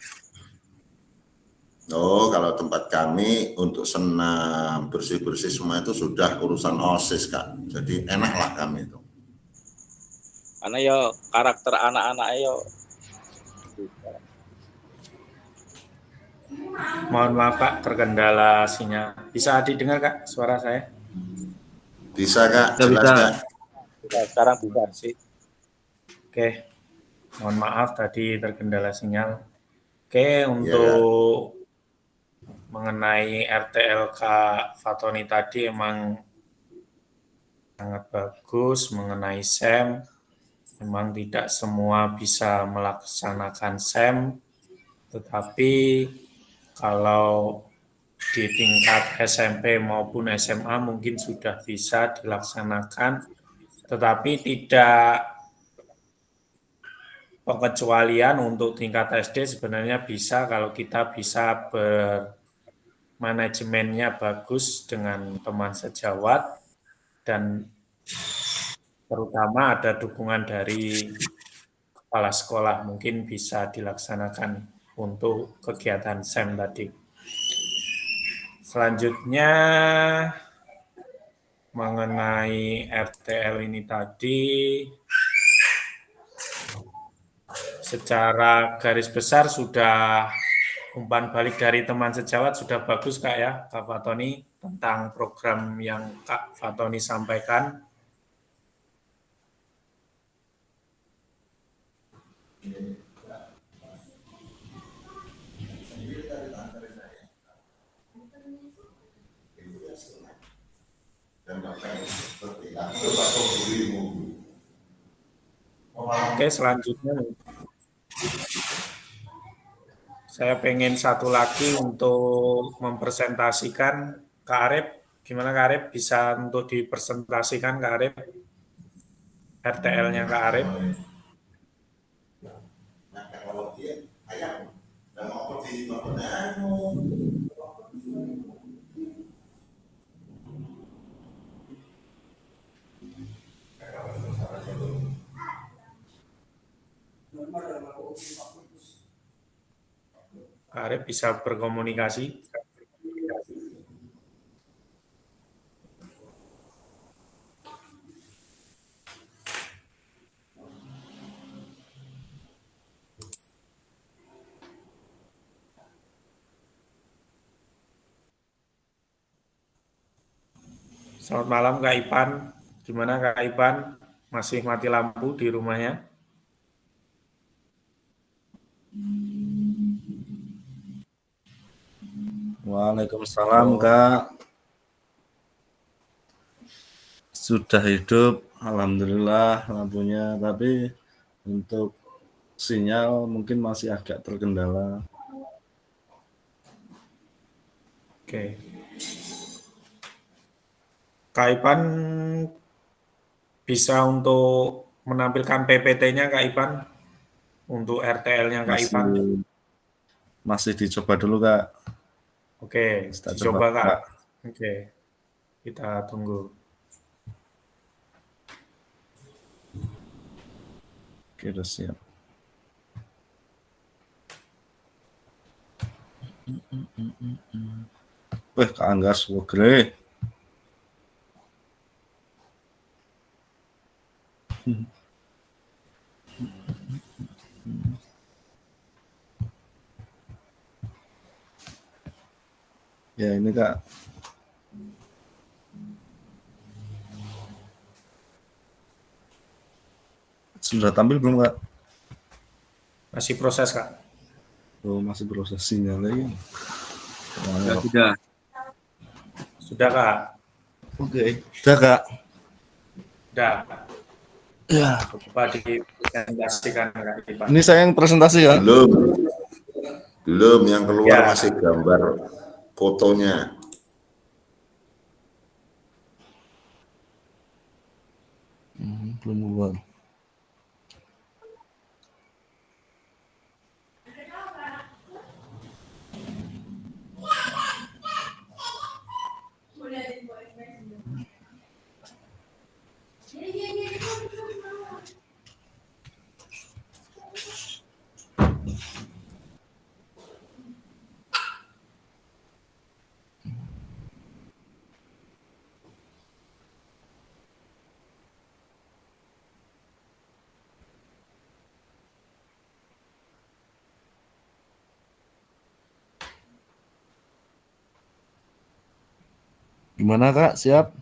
Kalau tempat kami untuk senam bersih-bersih semua itu sudah urusan OSIS, Kak. Jadi enaklah kami itu. Karena ya karakter anak-anak Mohon maaf Pak, terkendala sinyal. Bisa didengar Kak suara saya? Bisa Kak, jelas Kak. Sekarang bisa. Oke, mohon maaf tadi terkendala sinyal. Oke, untuk mengenai RTLK Fatoni tadi emang sangat bagus. Mengenai SEM, memang tidak semua bisa melaksanakan SEM, tetapi kalau di tingkat SMP maupun SMA mungkin sudah bisa dilaksanakan, tetapi tidak pengecualian untuk tingkat SD sebenarnya bisa kalau kita bisa bermanajemennya bagus dengan teman sejawat dan terutama ada dukungan dari kepala sekolah mungkin bisa dilaksanakan untuk kegiatan SEM tadi. Selanjutnya mengenai RTL ini tadi, secara garis besar sudah umpan balik dari teman sejawat sudah bagus Kak ya, Kak Fatoni, tentang program yang Kak Fatoni sampaikan. Oke, selanjutnya saya pengen satu lagi untuk mempresentasikan Kak Arif. Gimana Kak Arif bisa untuk dipresentasikan Kak Arif? RTL-nya Kak Arif. Kak Arif bisa berkomunikasi. Selamat malam Kak Ipan. Gimana Kak Ipan? Masih mati lampu di rumahnya? Waalaikumsalam Kak. Sudah hidup, alhamdulillah lampunya, tapi untuk sinyal mungkin masih agak terkendala. Oke. Kak Ipan bisa untuk menampilkan PPT-nya Kak Ipan? untuk RTL-nya Kak Ivan? Masih dicoba dulu Kak. Oke, Kita dicoba coba, Kak. Oke, kita tunggu. Oke, udah siap. Wih, Kak Angga Swogre. Ya ini Kak. Sudah tampil belum Kak? Masih proses Kak. Oh, masih proses sinyal lagi. Sudah. Sudah Kak. Oke. Sudah Kak. Sudah. Ya. Coba dipresentasikan Kak Ivan. Ini saya yang presentasi ya? Belum, yang keluar Ya. masih gambar fotonya. Belum keluar. Gimana Kak? Siap?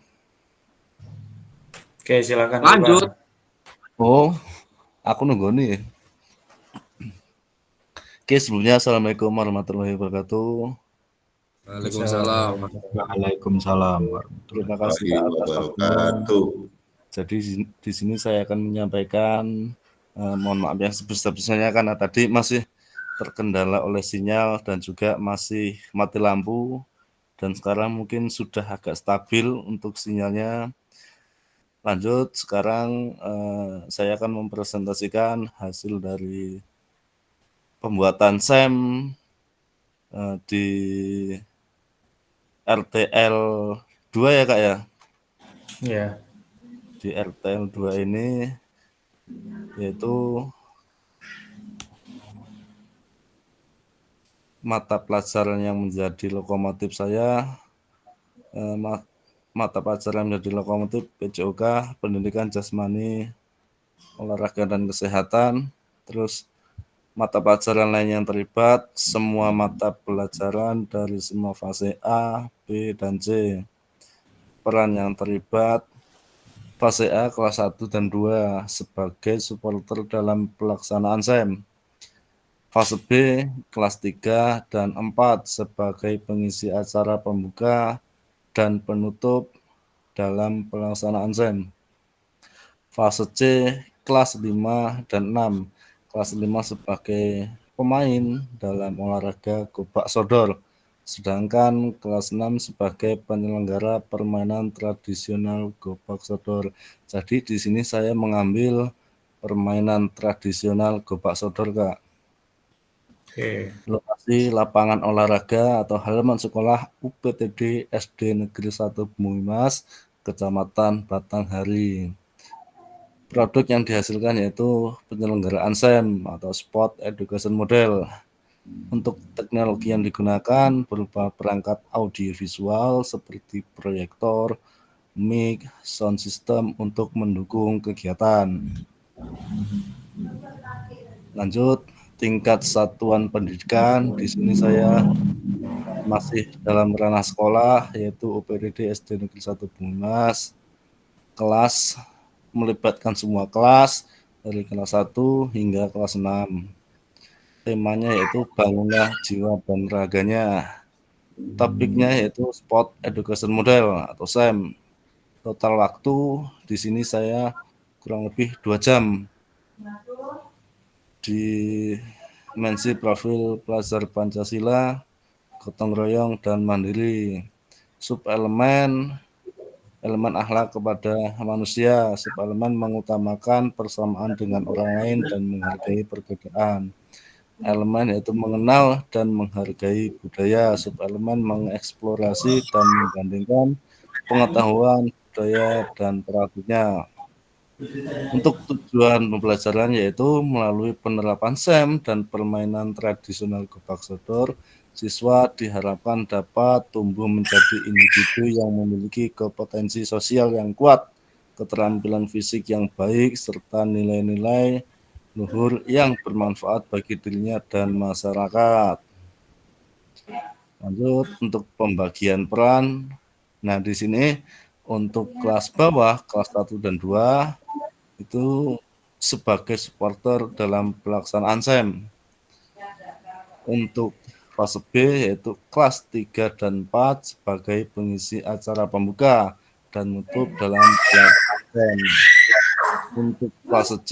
Oke, silakan. Lanjut. Ivan. Oh, aku nunggu nih. Oke, sebelumnya Assalamualaikum warahmatullahi wabarakatuh. Waalaikumsalam. Waalaikumsalam. Terima kasih Kak atas waktunya. Jadi di sini saya akan menyampaikan, mohon maaf yang sebesar-besarnya karena tadi masih terkendala oleh sinyal dan juga masih mati lampu, dan sekarang mungkin sudah agak stabil untuk sinyalnya. Lanjut, sekarang saya akan mempresentasikan hasil dari pembuatan SEM di RTL 2 ya Kak ya? Iya. Di RTL 2 ini yaitu mata pelajaran yang menjadi lokomotif saya, mata pelajaran yang menjadi lokomotif PJOK, Pendidikan Jasmani, Olahraga dan Kesehatan. Terus mata pelajaran lain yang terlibat, semua mata pelajaran dari semua fase A, B, dan C. Peran yang terlibat, fase A kelas 1 dan 2 sebagai supporter dalam pelaksanaan SEM. Fase B kelas 3 dan 4 sebagai pengisi acara pembuka dan penutup dalam pelaksanaan SEM. Fase C kelas 5 dan 6. Kelas 5 sebagai pemain dalam olahraga gobak sodor. Sedangkan kelas 6 sebagai penyelenggara permainan tradisional gobak sodor. Jadi di sini saya mengambil permainan tradisional gobak sodor Kak. Oke. Lokasi lapangan olahraga atau halaman sekolah UPTD SD Negeri 1 Bumumas, Kecamatan Batanghari. Produk yang dihasilkan yaitu penyelenggaraan SEM atau Sport Education Model. Untuk teknologi yang digunakan berupa perangkat audiovisual seperti proyektor, mic, sound system untuk mendukung kegiatan. Lanjut, tingkat satuan pendidikan, di sini saya masih dalam ranah sekolah, yaitu UPTD SD Negeri 1 Bumumas. Kelas melibatkan semua kelas, dari kelas 1 hingga kelas 6. Temanya yaitu bangunlah jiwa dan raganya. Topiknya yaitu Sport Education Model atau SEM. Total waktu di sini saya kurang lebih 2 jam. Dimensi profil pelajar Pancasila, gotong royong dan mandiri. Sub elemen elemen akhlak kepada manusia, subelemen mengutamakan persamaan dengan orang lain dan menghargai perbedaan. Elemen yaitu mengenal dan menghargai budaya, subelemen mengeksplorasi dan membandingkan pengetahuan, budaya, dan praktiknya. Untuk tujuan pembelajaran yaitu melalui penerapan SEM dan permainan tradisional gobak sodor, siswa diharapkan dapat tumbuh menjadi individu yang memiliki kompetensi sosial yang kuat, keterampilan fisik yang baik, serta nilai-nilai luhur yang bermanfaat bagi dirinya dan masyarakat. Lanjut untuk pembagian peran. Nah, di sini untuk kelas bawah, kelas 1 dan 2 itu sebagai supporter dalam pelaksanaan SEM. Untuk fase B yaitu kelas 3 dan 4 sebagai pengisi acara pembuka dan nutup dalam pelaksanaan SEM. Untuk fase C,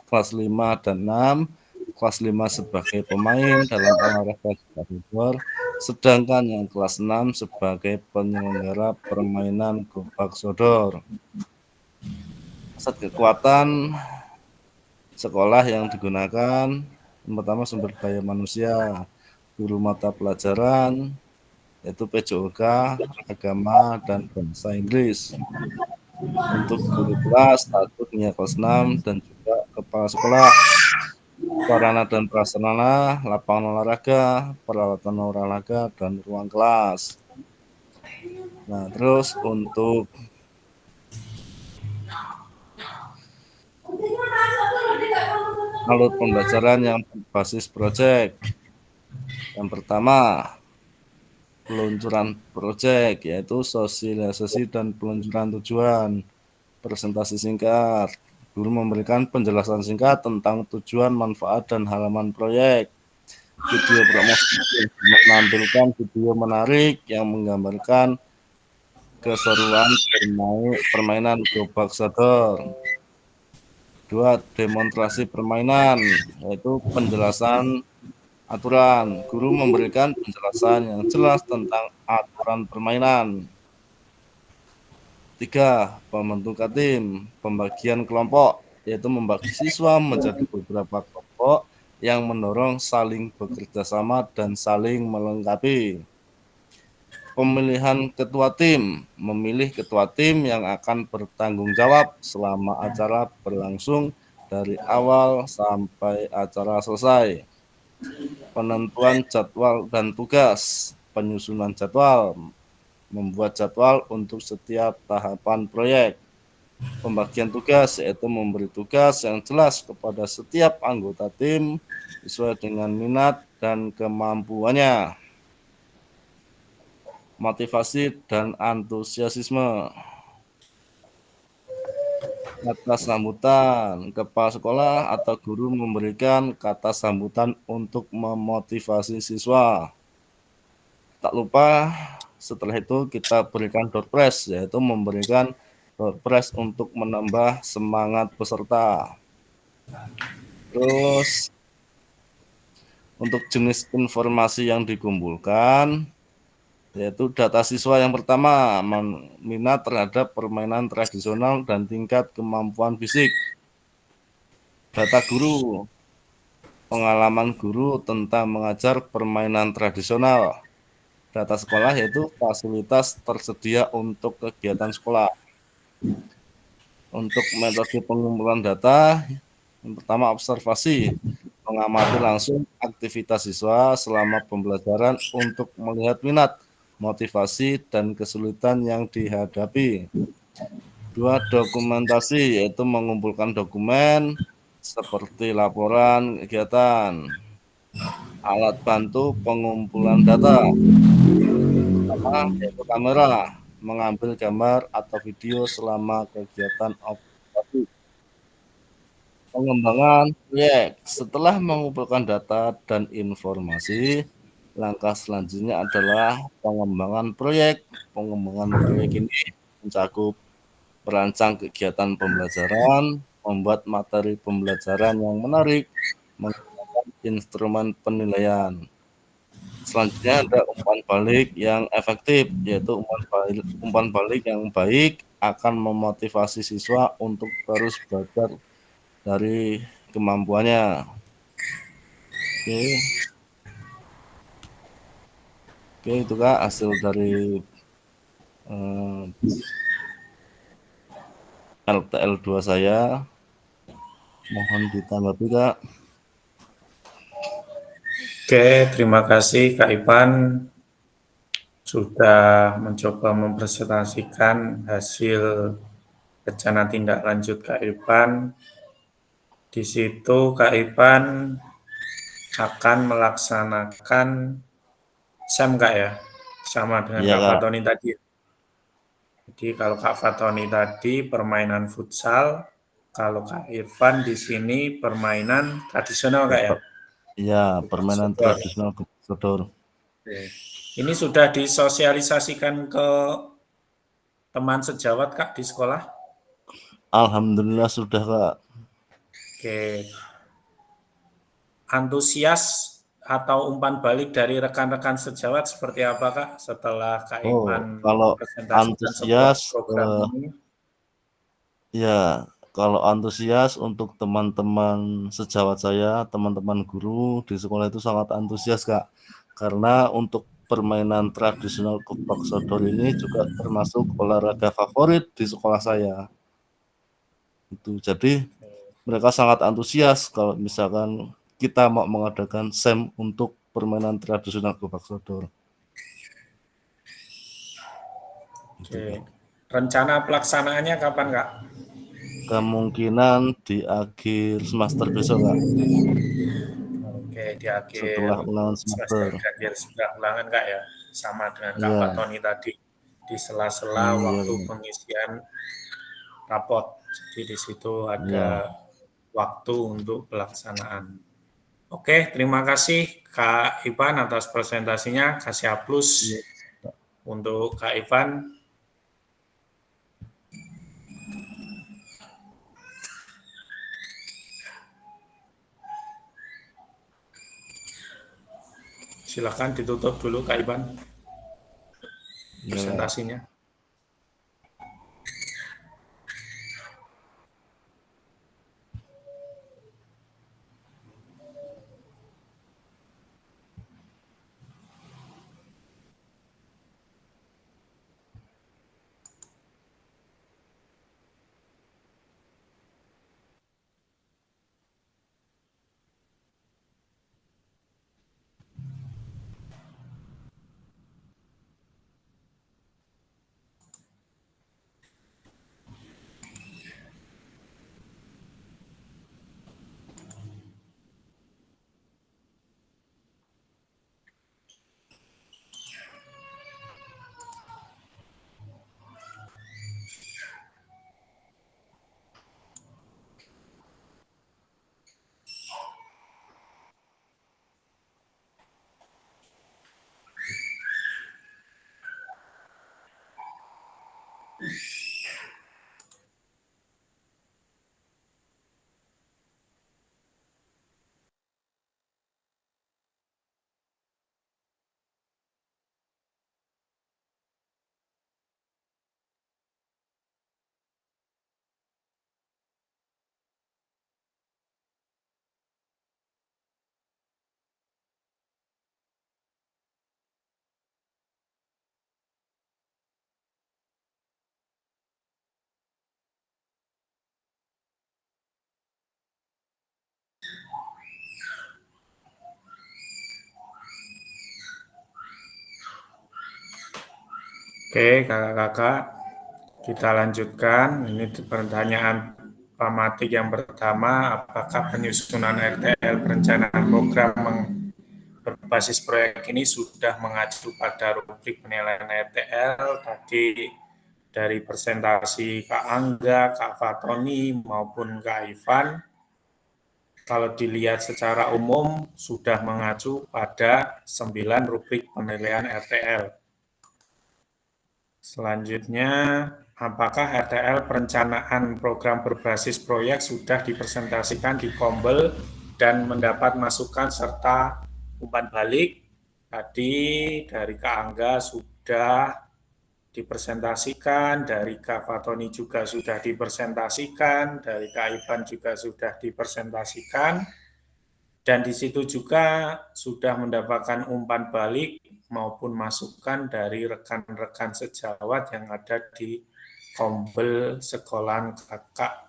kelas 5 dan 6, kelas 5 sebagai pemain dalam olahraga gobak sodor, sedangkan yang kelas 6 sebagai penyelenggara permainan gobak sodor. Pusat kekuatan sekolah yang digunakan, yang pertama sumber daya manusia, guru mata pelajaran, yaitu PJOK, agama, dan bahasa Inggris. Untuk guru kelas 1 hingga kelas 6 dan juga kepala sekolah, sarana dan prasarana, lapangan olahraga, peralatan olahraga, dan ruang kelas. Nah, terus untuk alur pembelajaran yang berbasis proyek. Yang pertama, peluncuran proyek, yaitu sosialisasi dan peluncuran tujuan. Presentasi singkat. Guru memberikan penjelasan singkat tentang tujuan, manfaat, dan halaman proyek. Video promosi menampilkan video menarik yang menggambarkan keseruan permainan gobak sodor. 2. Demonstrasi permainan, yaitu penjelasan aturan. Guru memberikan penjelasan yang jelas tentang aturan permainan. 3. Pembentukan tim, pembagian kelompok, yaitu membagi siswa menjadi beberapa kelompok yang mendorong saling bekerja sama dan saling melengkapi. Pemilihan ketua tim, memilih ketua tim yang akan bertanggung jawab selama acara berlangsung dari awal sampai acara selesai. Penentuan jadwal dan tugas, penyusunan jadwal, membuat jadwal untuk setiap tahapan proyek. Pembagian tugas yaitu memberi tugas yang jelas kepada setiap anggota tim sesuai dengan minat dan kemampuannya. Motivasi dan antusiasme. Kata sambutan, kepala sekolah atau guru memberikan kata sambutan untuk memotivasi siswa. Tak lupa setelah itu kita berikan door prize, yaitu memberikan door prize untuk menambah semangat peserta. Terus untuk jenis informasi yang dikumpulkan, yaitu data siswa yang pertama, minat terhadap permainan tradisional dan tingkat kemampuan fisik. Data guru, pengalaman guru tentang mengajar permainan tradisional. Data sekolah yaitu fasilitas tersedia untuk kegiatan sekolah. Untuk metode pengumpulan data, yang pertama observasi, mengamati langsung aktivitas siswa selama pembelajaran untuk melihat minat, motivasi, dan kesulitan yang dihadapi. 2. Dokumentasi, yaitu mengumpulkan dokumen seperti laporan kegiatan. Alat bantu pengumpulan data, pertama yaitu kamera, mengambil gambar atau video selama kegiatan observasi. Pengembangan proyek, setelah mengumpulkan data dan informasi, langkah selanjutnya adalah pengembangan proyek. Pengembangan proyek ini mencakup merancang kegiatan pembelajaran, membuat materi pembelajaran yang menarik, menggunakan instrumen penilaian. selanjutnya ada umpan balik yang efektif, yaitu umpan balik yang baik akan memotivasi siswa untuk terus belajar dari kemampuannya. Oke, itu Kak hasil dari LTL 2 saya. Mohon ditanggapi Kak. Oke, terima kasih Kak Ivan sudah mencoba mempresentasikan hasil rencana tindak lanjut Kak Ivan. Di situ Kak Ivan akan melaksanakan SEM Kak ya, sama dengan Iya, Kak Kak. Fatoni tadi. Jadi kalau Kak Fatoni tadi permainan futsal, kalau Kak Irfan di sini permainan tradisional Kak ya. Iya, permainan Sodor. tradisional sodor. Ini sudah disosialisasikan ke teman sejawat Kak di sekolah? Alhamdulillah sudah Kak. Oke. Antusias atau umpan balik dari rekan-rekan sejawat seperti apa Kak setelah Kak Iman kalau presentasikan antusias, program ini? Ya, kalau antusias untuk teman-teman sejawat saya, teman-teman guru di sekolah itu sangat antusias Kak. Karena untuk permainan tradisional kupak sodor ini juga termasuk olahraga favorit di sekolah saya. Itu jadi mereka sangat antusias kalau misalkan kita mau mengadakan SEM untuk permainan tradisional kupak sodor. Oke. Rencana pelaksanaannya kapan Kak? Kemungkinan di akhir semester besok Kak. Oke, di akhir Setelah ulangan semester. Di akhir setelah ulangan Kak ya, sama dengan Kak Fatoni tadi di sela-sela waktu pengisian rapot. Jadi di situ ada waktu untuk pelaksanaan. Oke, terima kasih Kak Ivan atas presentasinya. Kasih aplaus untuk Kak Ivan. Silakan ditutup dulu Kak Ivan presentasinya. Oke, kakak-kakak, kita lanjutkan. Ini pertanyaan pamatik yang pertama, apakah penyusunan RTL perencanaan program berbasis proyek ini sudah mengacu pada rubrik penilaian RTL tadi dari presentasi Kak Angga, Kak Fatoni maupun Kak Ivan. Kalau dilihat secara umum sudah mengacu pada 9 rubrik penilaian RTL. Selanjutnya, apakah RTL perencanaan program berbasis proyek sudah dipresentasikan di Kombel dan mendapat masukan serta umpan balik? tadi dari Kak Angga sudah dipresentasikan, dari Kak Fatoni juga sudah dipresentasikan, dari Kak Ivan juga sudah dipresentasikan, dan di situ juga sudah mendapatkan umpan balik maupun masukan dari rekan-rekan sejawat yang ada di kombel sekolahan kakak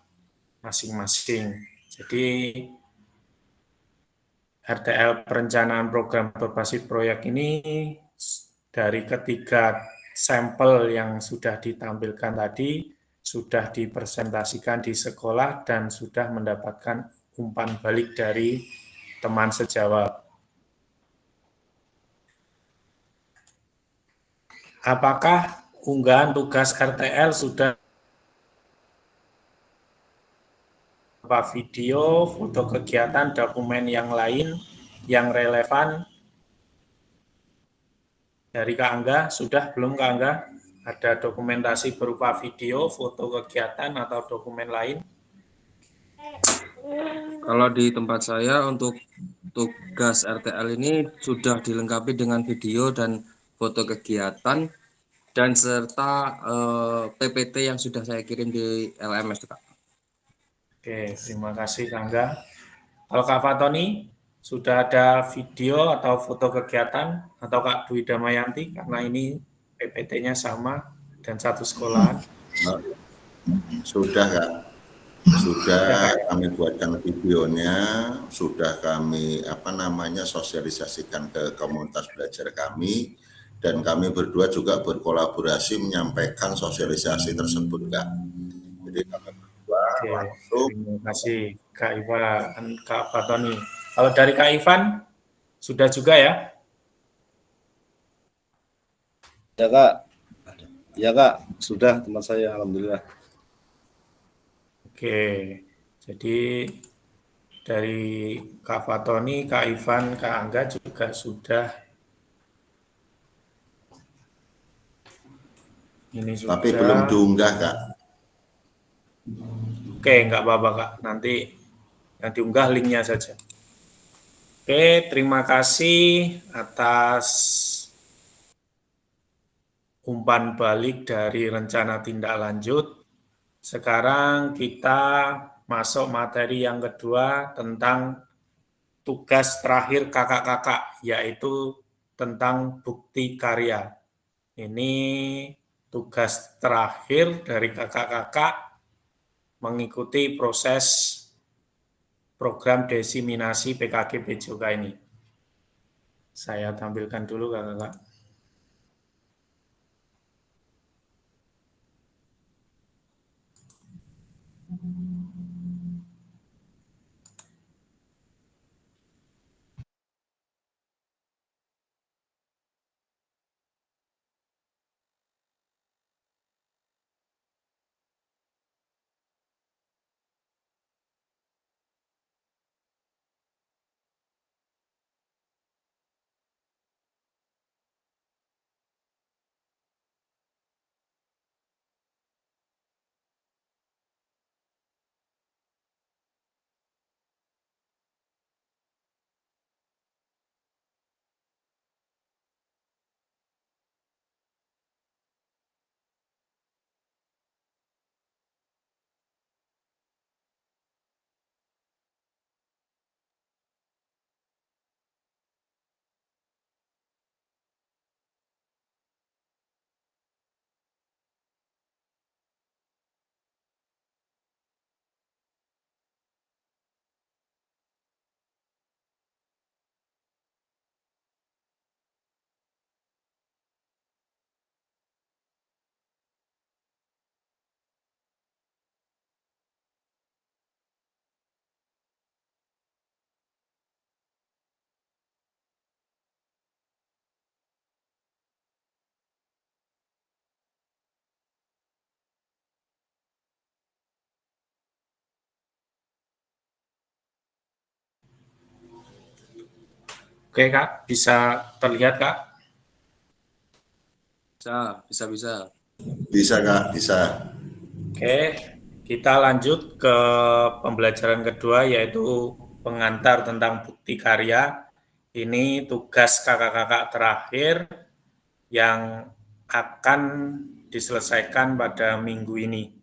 masing-masing. Jadi RTL perencanaan program berbasis proyek ini dari ketiga sampel yang sudah ditampilkan tadi sudah dipresentasikan di sekolah dan sudah mendapatkan umpan balik dari teman sejawat. Apakah unggahan tugas RTL sudah berupa video, foto kegiatan, dokumen yang lain yang relevan? Dari Kak Angga, sudah belum Kak Angga? Ada dokumentasi berupa video, foto kegiatan, atau dokumen lain? Kalau di tempat saya untuk tugas RTL ini sudah dilengkapi dengan video dan foto kegiatan dan serta PPT yang sudah saya kirim di LMS, Kak. Oke, terima kasih Kak Angga. Kalau Kak Fatoni, sudah ada video atau foto kegiatan, atau Kak Dwi Damayanti, karena ini PPT-nya sama dan satu sekolahan? Sudah Kak. Sudah kami buatkan videonya, sudah kami sosialisasikan ke komunitas belajar kami, dan kami berdua juga berkolaborasi menyampaikan sosialisasi tersebut Kak. Jadi kami berdua langsung. Terima kasih Kak Ivan, Kak Fatoni. Kalau dari Kak Ivan, sudah juga ya? Ya Kak, ya Kak, sudah teman saya, alhamdulillah. Oke, jadi dari Kak Fatoni, Kak Ivan, Kak Angga juga sudah. Ini sudah. Tapi belum diunggah Kak. Oke, nggak apa-apa Kak, nanti yang diunggah linknya saja. Oke, terima kasih atas umpan balik dari rencana tindak lanjut. Sekarang kita masuk materi yang kedua tentang tugas terakhir kakak-kakak, yaitu tentang bukti karya. Ini tugas terakhir dari kakak-kakak mengikuti proses program desiminasi PKG PJOK ini. Saya tampilkan dulu kakak-kakak. Oke Kak, bisa terlihat Kak? Bisa. Bisa Kak, bisa. Oke, kita lanjut ke pembelajaran kedua, yaitu pengantar tentang bukti karya. Ini tugas kakak-kakak terakhir yang akan diselesaikan pada minggu ini.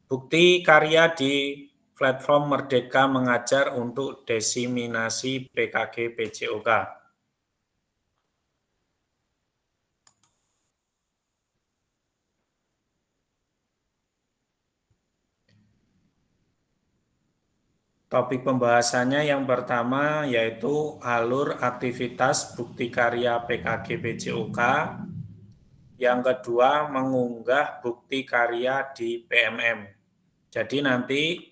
Bukti karya di platform Merdeka Mengajar untuk desiminasi PKG PJOK. Topik pembahasannya yang pertama yaitu alur aktivitas bukti karya PKG PJOK. Yang kedua, mengunggah bukti karya di PMM. Jadi nanti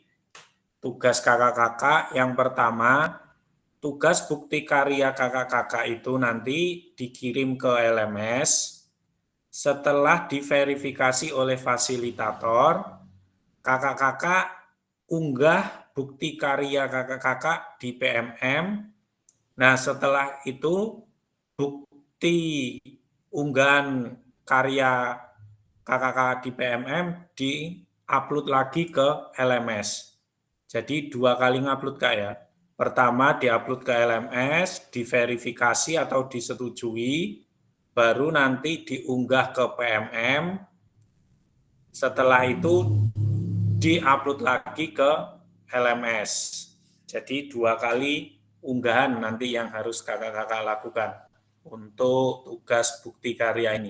tugas kakak-kakak yang pertama, tugas bukti karya kakak-kakak itu nanti dikirim ke LMS. Setelah diverifikasi oleh fasilitator, kakak-kakak unggah bukti karya kakak-kakak di PMM. Nah, setelah itu bukti unggahan karya kakak-kakak di PMM di-upload lagi ke LMS. Jadi 2 kali ngupload Kak ya. Pertama di-upload ke LMS, diverifikasi atau disetujui, baru nanti diunggah ke PMM. Setelah itu di-upload lagi ke LMS. Jadi 2 kali unggahan nanti yang harus kakak-kakak lakukan untuk tugas bukti karya ini.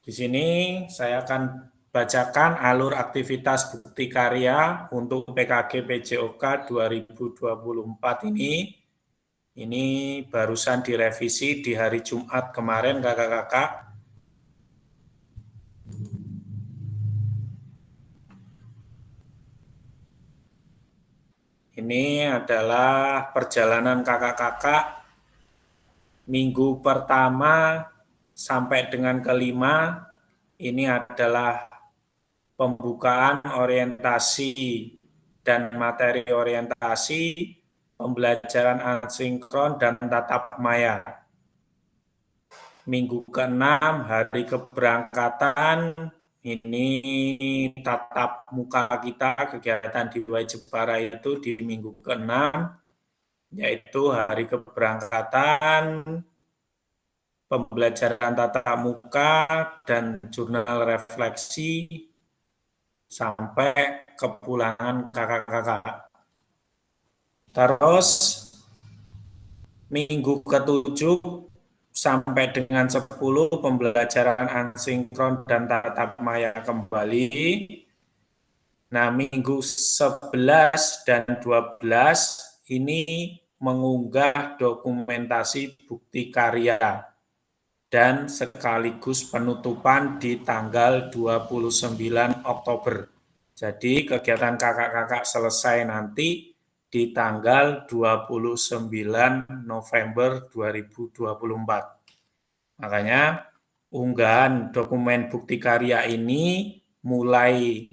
Di sini saya akan bacakan alur aktivitas bukti karya untuk PKG PJOK 2024 ini. Ini barusan direvisi di hari Jumat kemarin, kakak-kakak. Ini adalah perjalanan kakak-kakak minggu pertama sampai dengan kelima. Ini adalah pembukaan orientasi dan materi orientasi, pembelajaran asinkron dan tatap maya. Minggu ke-6 hari keberangkatan, ini tatap muka kita, kegiatan di Wai Jepara itu di minggu ke-6, yaitu hari keberangkatan, pembelajaran tatap muka, dan jurnal refleksi, sampai kepulangan kakak-kakak. Terus, minggu ke-7 sampai dengan 10 pembelajaran asinkron dan tatap maya kembali. Nah, minggu 11 dan 12 ini mengunggah dokumentasi bukti karya dan sekaligus penutupan di tanggal 29 Oktober. Jadi kegiatan kakak-kakak selesai nanti di tanggal 29 November 2024. Makanya unggahan dokumen bukti karya ini mulai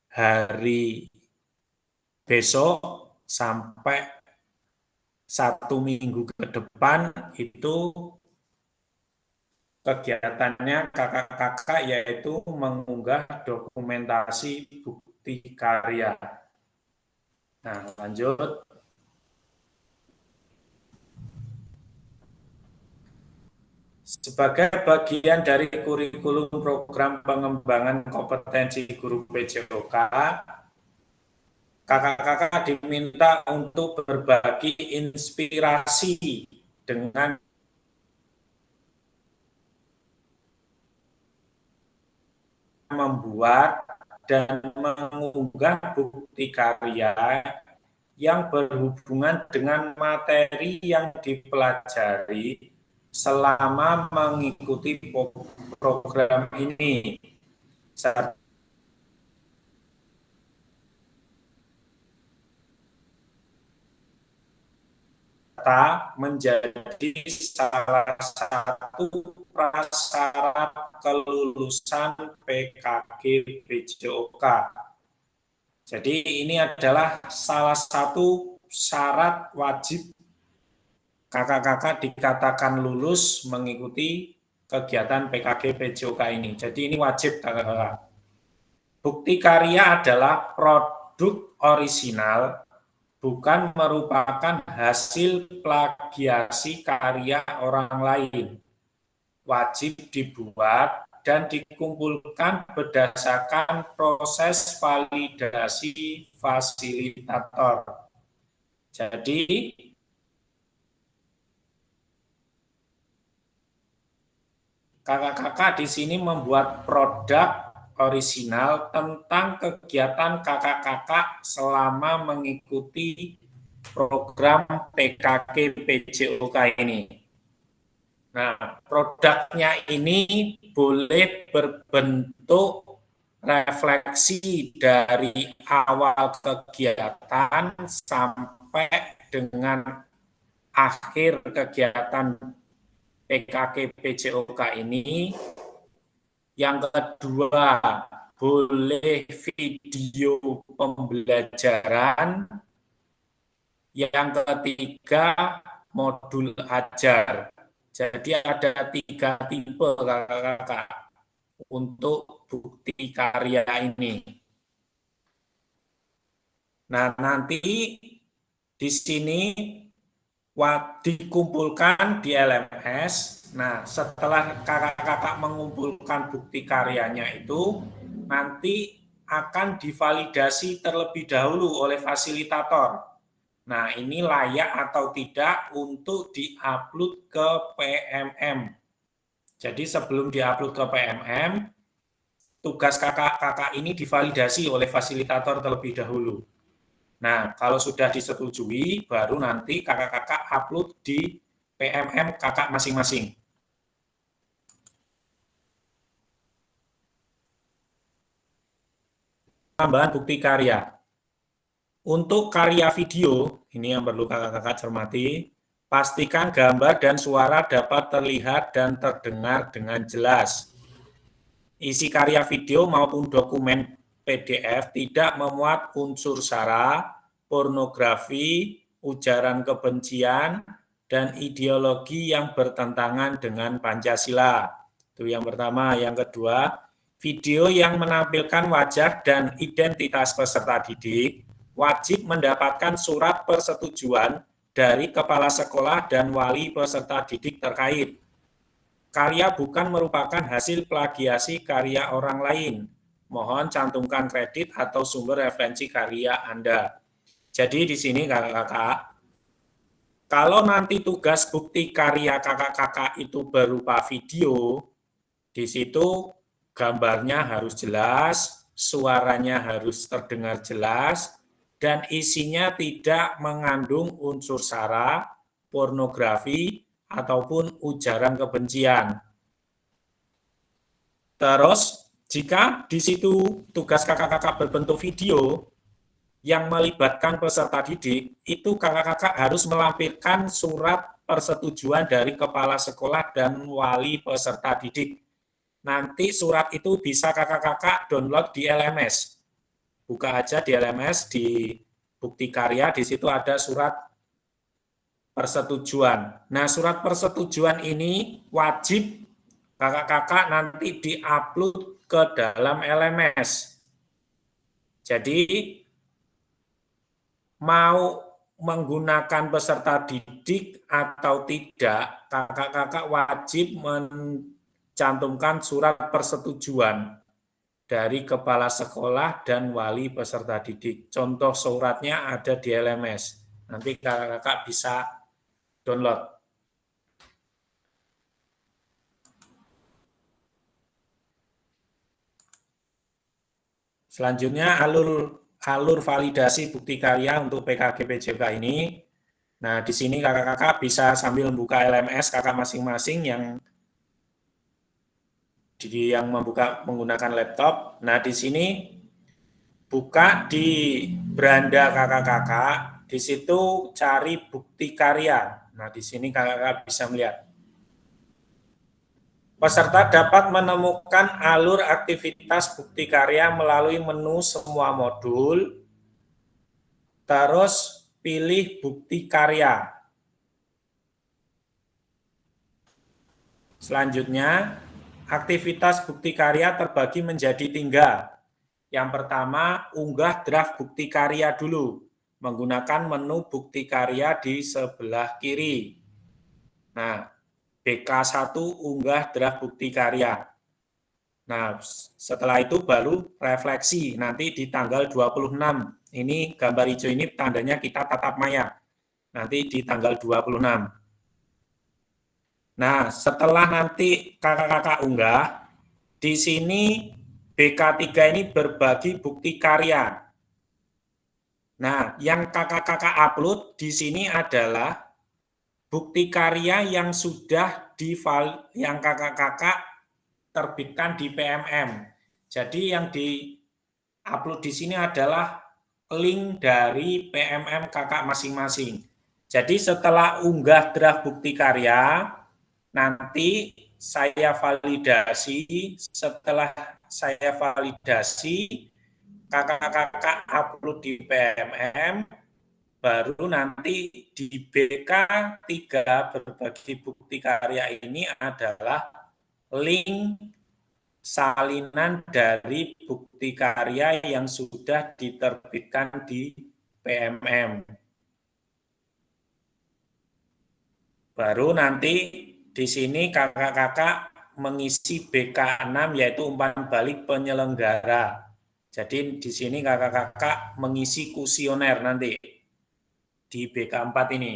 hari besok sampai 1 minggu ke depan itu kegiatannya kakak-kakak yaitu mengunggah dokumentasi bukti karya. Nah, lanjut. Sebagai bagian dari kurikulum program pengembangan kompetensi guru PJOK, kakak-kakak diminta untuk berbagi inspirasi dengan membuat dan mengunggah bukti karya yang berhubungan dengan materi yang dipelajari selama mengikuti program ini, serta menjadi salah satu prasyarat kelulusan PKG PJOK. Jadi ini adalah salah satu syarat wajib kakak-kakak dikatakan lulus mengikuti kegiatan PKG PJOK ini. Jadi ini wajib kakak-kakak. bukti karya adalah produk orisinal, bukan merupakan hasil plagiasi karya orang lain. Wajib dibuat dan dikumpulkan berdasarkan proses validasi fasilitator. Jadi, kakak-kakak di sini membuat produk orisinal tentang kegiatan kakak-kakak selama mengikuti program PKK PJOK ini. Nah, produknya ini boleh berbentuk refleksi dari awal kegiatan sampai dengan akhir kegiatan PKK PJOK ini. Yang kedua, boleh video pembelajaran. Yang ketiga, modul ajar. Jadi ada 3 tipe kakak-kakak untuk bukti karya ini. Nah, nanti di sini dikumpulkan di LMS. Nah, setelah kakak-kakak mengumpulkan bukti karyanya itu, nanti akan divalidasi terlebih dahulu oleh fasilitator. Nah, ini layak atau tidak untuk diupload ke PMM. Jadi sebelum diupload ke PMM, tugas kakak-kakak ini divalidasi oleh fasilitator terlebih dahulu. Nah, kalau sudah disetujui, baru nanti kakak-kakak upload di PMM kakak masing-masing. Tambahan bukti karya. Untuk karya video, ini yang perlu kakak-kakak cermati, pastikan gambar dan suara dapat terlihat dan terdengar dengan jelas. Isi karya video maupun dokumen PDF tidak memuat unsur sara, pornografi, ujaran kebencian, dan ideologi yang bertentangan dengan Pancasila. Itu yang pertama. Yang kedua, video yang menampilkan wajah dan identitas peserta didik wajib mendapatkan surat persetujuan dari kepala sekolah dan wali peserta didik terkait. Karya bukan merupakan hasil plagiasi karya orang lain. Mohon cantumkan kredit atau sumber referensi karya Anda. Jadi di sini kakak-kakak, kalau nanti tugas bukti karya kakak-kakak itu berupa video, di situ gambarnya harus jelas, suaranya harus terdengar jelas, dan isinya tidak mengandung unsur sara, pornografi, ataupun ujaran kebencian. Terus, jika di situ tugas kakak-kakak berbentuk video yang melibatkan peserta didik, itu kakak-kakak harus melampirkan surat persetujuan dari kepala sekolah dan wali peserta didik. Nanti surat itu bisa kakak-kakak download di LMS. Buka aja di LMS, di bukti karya, di situ ada surat persetujuan. Nah, surat persetujuan ini wajib kakak-kakak nanti diupload ke dalam LMS. Jadi, mau menggunakan peserta didik atau tidak, kakak-kakak wajib mencantumkan surat persetujuan dari kepala sekolah dan wali peserta didik. Contoh suratnya ada di LMS. Nanti kakak-kakak bisa download. Selanjutnya alur validasi bukti karya untuk PKK PJOK ini. Nah, di sini kakak-kakak bisa sambil membuka LMS kakak masing-masing yang membuka menggunakan laptop. Nah, di sini buka di beranda kakak-kakak, di situ cari bukti karya. Nah, di sini kakak-kakak bisa melihat. Peserta dapat menemukan alur aktivitas bukti karya melalui menu semua modul, terus pilih bukti karya. Selanjutnya, aktivitas bukti karya terbagi menjadi 3, Yang pertama, unggah draft bukti karya dulu, menggunakan menu bukti karya di sebelah kiri. Nah, BK1 unggah draft bukti karya. Nah, setelah itu baru refleksi, nanti di tanggal 26. Ini gambar hijau ini tandanya kita tatap maya, nanti di tanggal 26. Nah, setelah nanti kakak-kakak unggah, di sini BK3 ini berbagi bukti karya. Nah, yang kakak-kakak upload di sini adalah bukti karya yang sudah yang kakak-kakak terbitkan di PMM. Jadi yang di-upload di sini adalah link dari PMM kakak masing-masing. Jadi setelah unggah draft bukti karya, nanti saya validasi. Setelah saya validasi, kakak-kakak upload di PMM, baru nanti di BK3 berbagi bukti karya ini adalah link salinan dari bukti karya yang sudah diterbitkan di PMM. Baru nanti di sini kakak-kakak mengisi BK6 yaitu umpan balik penyelenggara. Jadi di sini kakak-kakak mengisi kuesioner nanti di BK4 ini.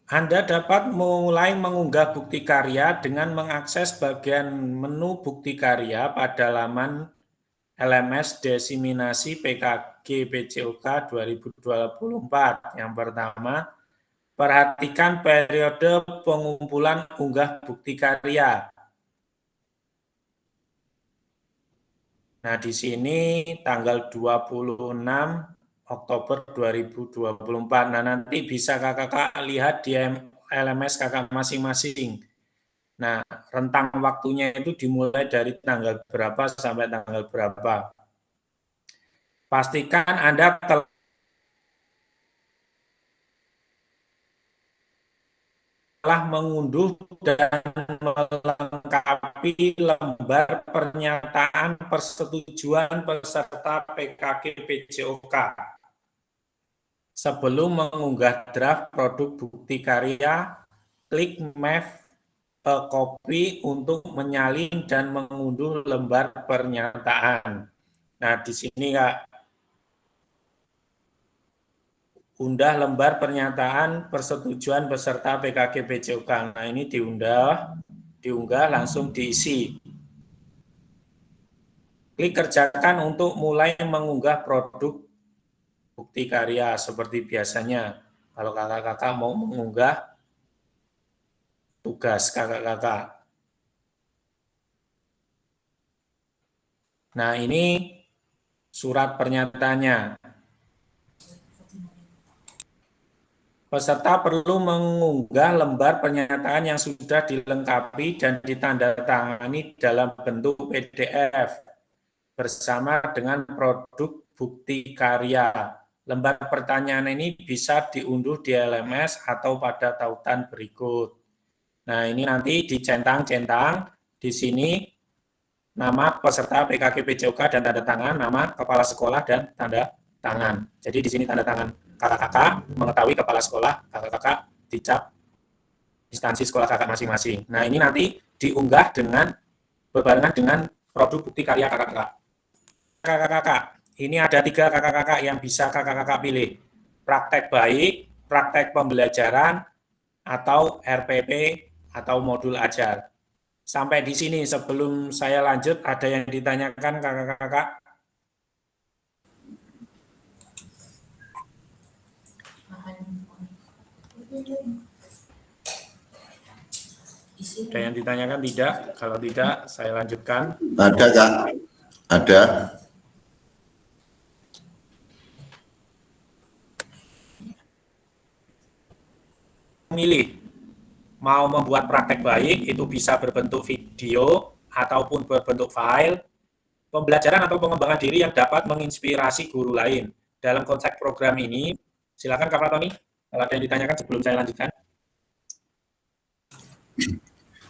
Anda dapat mulai mengunggah bukti karya dengan mengakses bagian menu bukti karya pada laman LMS Desiminasi PKG PCOK 2024. Yang pertama, perhatikan periode pengumpulan unggah bukti karya. Nah, di sini tanggal 26 Oktober 2024. Nah, nanti bisa kakak-kakak lihat di LMS kakak masing-masing. Nah, rentang waktunya itu dimulai dari tanggal berapa sampai tanggal berapa. Pastikan Anda telah mengunduh dan melengkapi lembar pernyataan persetujuan peserta PKG PCOK. Sebelum mengunggah draft produk bukti karya, klik Make a Copy untuk menyalin dan mengunduh lembar pernyataan. Nah, di sini Kak, undah lembar pernyataan persetujuan peserta PKG PCOK. Nah, ini diunggah langsung diisi. Klik kerjakan untuk mulai mengunggah produk bukti karya seperti biasanya. Kalau kakak-kakak mau mengunggah tugas kakak-kakak. Nah, ini surat pernyataannya. Peserta perlu mengunggah lembar pernyataan yang sudah dilengkapi dan ditandatangani dalam bentuk PDF bersama dengan produk bukti karya. Lembar pertanyaan ini bisa diunduh di LMS atau pada tautan berikut. Nah, ini nanti dicentang-centang di sini nama peserta PKG PCOK dan tanda tangan, nama kepala sekolah dan tanda tangan. Jadi di sini tanda tangan kakak-kakak mengetahui kepala sekolah, kakak-kakak dicap instansi sekolah kakak masing-masing. Nah, ini nanti diunggah dengan berbarengan dengan produk bukti karya kakak-kakak. Kakak-kakak, ini ada 3 kakak-kakak yang bisa kakak-kakak pilih. Praktek baik, praktek pembelajaran, atau RPP atau modul ajar. Sampai di sini sebelum saya lanjut, ada yang ditanyakan kakak-kakak? Ada yang ditanyakan tidak? Kalau tidak, saya lanjutkan. Ada Kak, ada. Memilih mau membuat praktek baik, itu bisa berbentuk video ataupun berbentuk file, pembelajaran atau pengembangan diri yang dapat menginspirasi guru lain. dalam konsep program ini, silakan Kak Tony, kalau ada yang ditanyakan sebelum saya lanjutkan.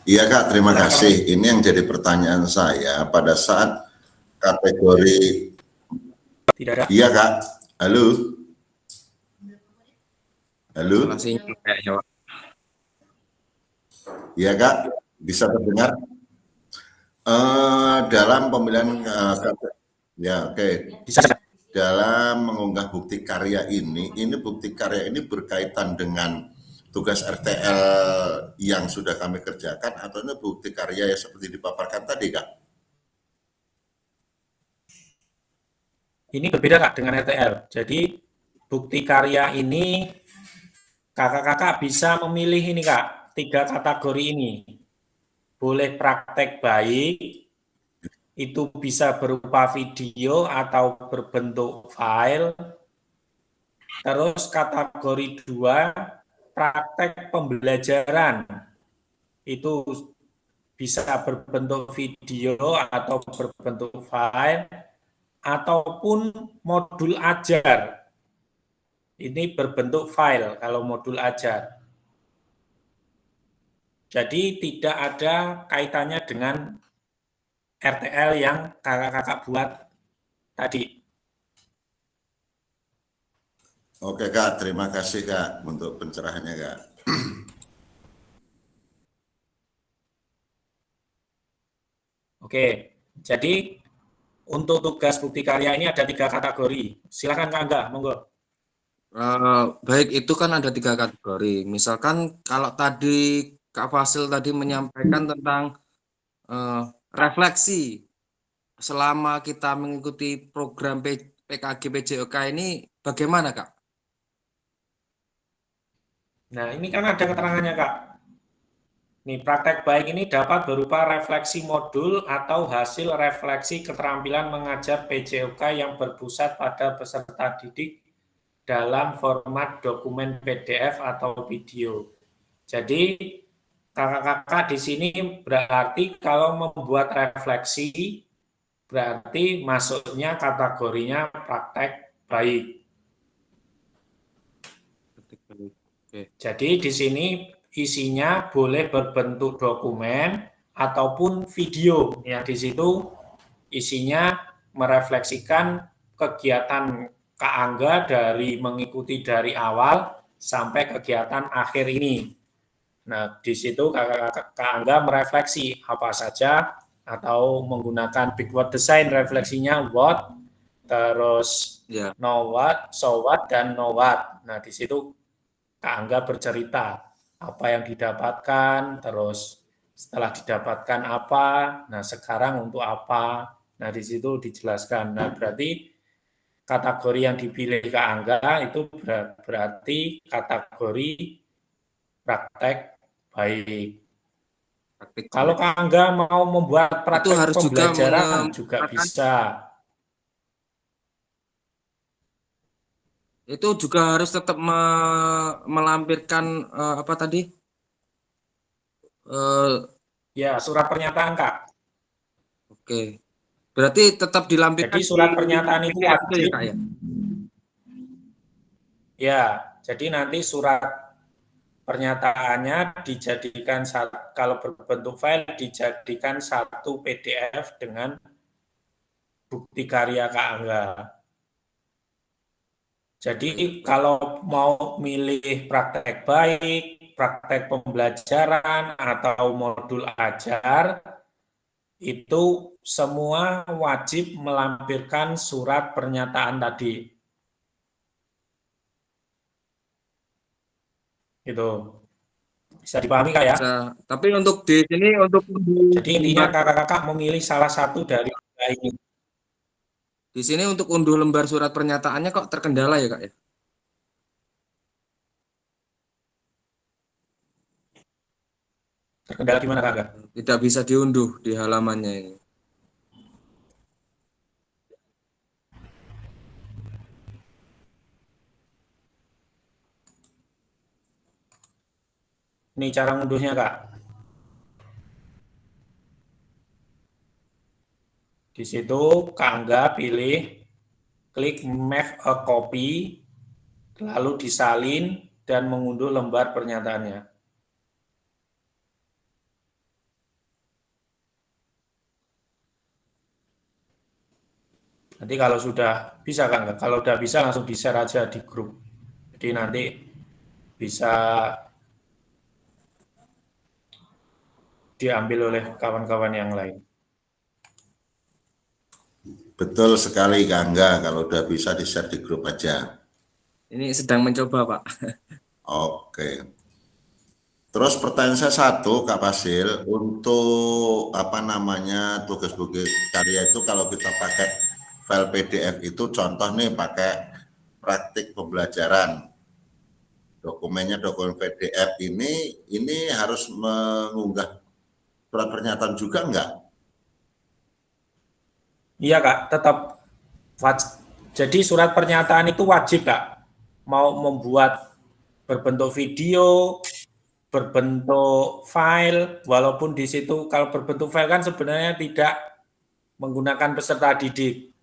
Iya Kak, terima Silakan, kasih. Ini yang jadi pertanyaan saya pada saat kategori. Tidak ada. Iya Kak, halo. Halo. Salah sinyal kayaknya, Pak. Iya Kak, bisa terdengar? Dalam pemilihan ya oke. Bisa. Dalam mengunggah bukti karya ini bukti karya ini berkaitan dengan tugas RTL yang sudah kami kerjakan atau ini bukti karya yang seperti dipaparkan tadi Kak? Ini berbeda Kak dengan RTL. Jadi bukti karya ini kakak-kakak bisa memilih ini Kak, 3 kategori ini. Boleh praktek baik, itu bisa berupa video atau berbentuk file. Terus kategori 2, praktek pembelajaran. Itu bisa berbentuk video atau berbentuk file, ataupun modul ajar. Ini berbentuk file kalau modul ajar. Jadi tidak ada kaitannya dengan RTL yang kakak-kakak buat tadi. Oke Kak, terima kasih Kak untuk pencerahannya Kak. Oke, jadi untuk tugas bukti karya ini ada 3 kategori. Silakan Kak Angga, monggo. Baik, itu kan ada 3 kategori. Misalkan kalau tadi Kak Fasil tadi menyampaikan tentang refleksi selama kita mengikuti program PKG PJOK ini bagaimana Kak? Nah, ini kan ada keterangannya Kak. Nih, praktek baik ini dapat berupa refleksi modul atau hasil refleksi keterampilan mengajar PJOK yang berpusat pada peserta didik dalam format dokumen PDF atau video. Jadi, kakak-kakak di sini berarti kalau membuat refleksi, berarti masuknya kategorinya praktek baik. Jadi di sini isinya boleh berbentuk dokumen ataupun video. Yang di situ isinya merefleksikan kegiatan Kak Angga dari mengikuti dari awal sampai kegiatan akhir ini. Nah, di situ Kak Angga merefleksi apa saja atau menggunakan big word design refleksinya what, terus know what, so what, dan know what. Nah, di situ Kak Angga bercerita apa yang didapatkan, terus setelah didapatkan apa, nah sekarang untuk apa. Nah, di situ dijelaskan. Nah, berarti kategori yang dipilih Kak Angga itu berarti kategori praktek baik. Kalau Kak Angga mau membuat praktek harus pembelajaran juga bisa. Itu juga harus tetap melampirkan apa tadi? Ya, surat pernyataan Kak. Oke. Berarti tetap dilampirkan. Jadi surat pernyataan itu wajib. Ya, Kak, ya? Ya, jadi nanti surat pernyataannya dijadikan kalau berbentuk file dijadikan satu PDF dengan bukti karya Kak Angga. Jadi kalau mau milih praktek baik, praktek pembelajaran, atau modul ajar, itu semua wajib melampirkan surat pernyataan tadi. Gitu. Bisa dipahami Kak ya? Bisa. Tapi untuk di sini untuk jadi intinya kakak-kakak memilih salah satu dari ini. Di sini untuk unduh lembar surat pernyataannya kok terkendala ya Kak ya? Terkendala gimana Kak? Tidak bisa diunduh di halamannya ini. Ini cara ngunduhnya Kak. Di situ Kak Angga pilih klik make a copy, lalu disalin dan mengunduh lembar pernyataannya. Nanti kalau sudah bisa kan, kalau udah bisa langsung di-share aja di grup. Jadi nanti bisa diambil oleh kawan-kawan yang lain. Betul sekali Kak Angga, kalau udah bisa di-share di grup aja. Ini sedang mencoba, Pak. Oke. Terus pertanyaan saya satu, Kak Fasil, untuk apa namanya tugas-tugas karya itu kalau kita pakai file PDF itu contoh nih pakai praktik pembelajaran. Dokumennya dokumen PDF ini harus mengunggah surat pernyataan juga enggak? Iya Kak, tetap jadi surat pernyataan itu wajib Kak. Mau membuat berbentuk video, berbentuk file, walaupun di situ kalau berbentuk file kan sebenarnya tidak menggunakan peserta didik.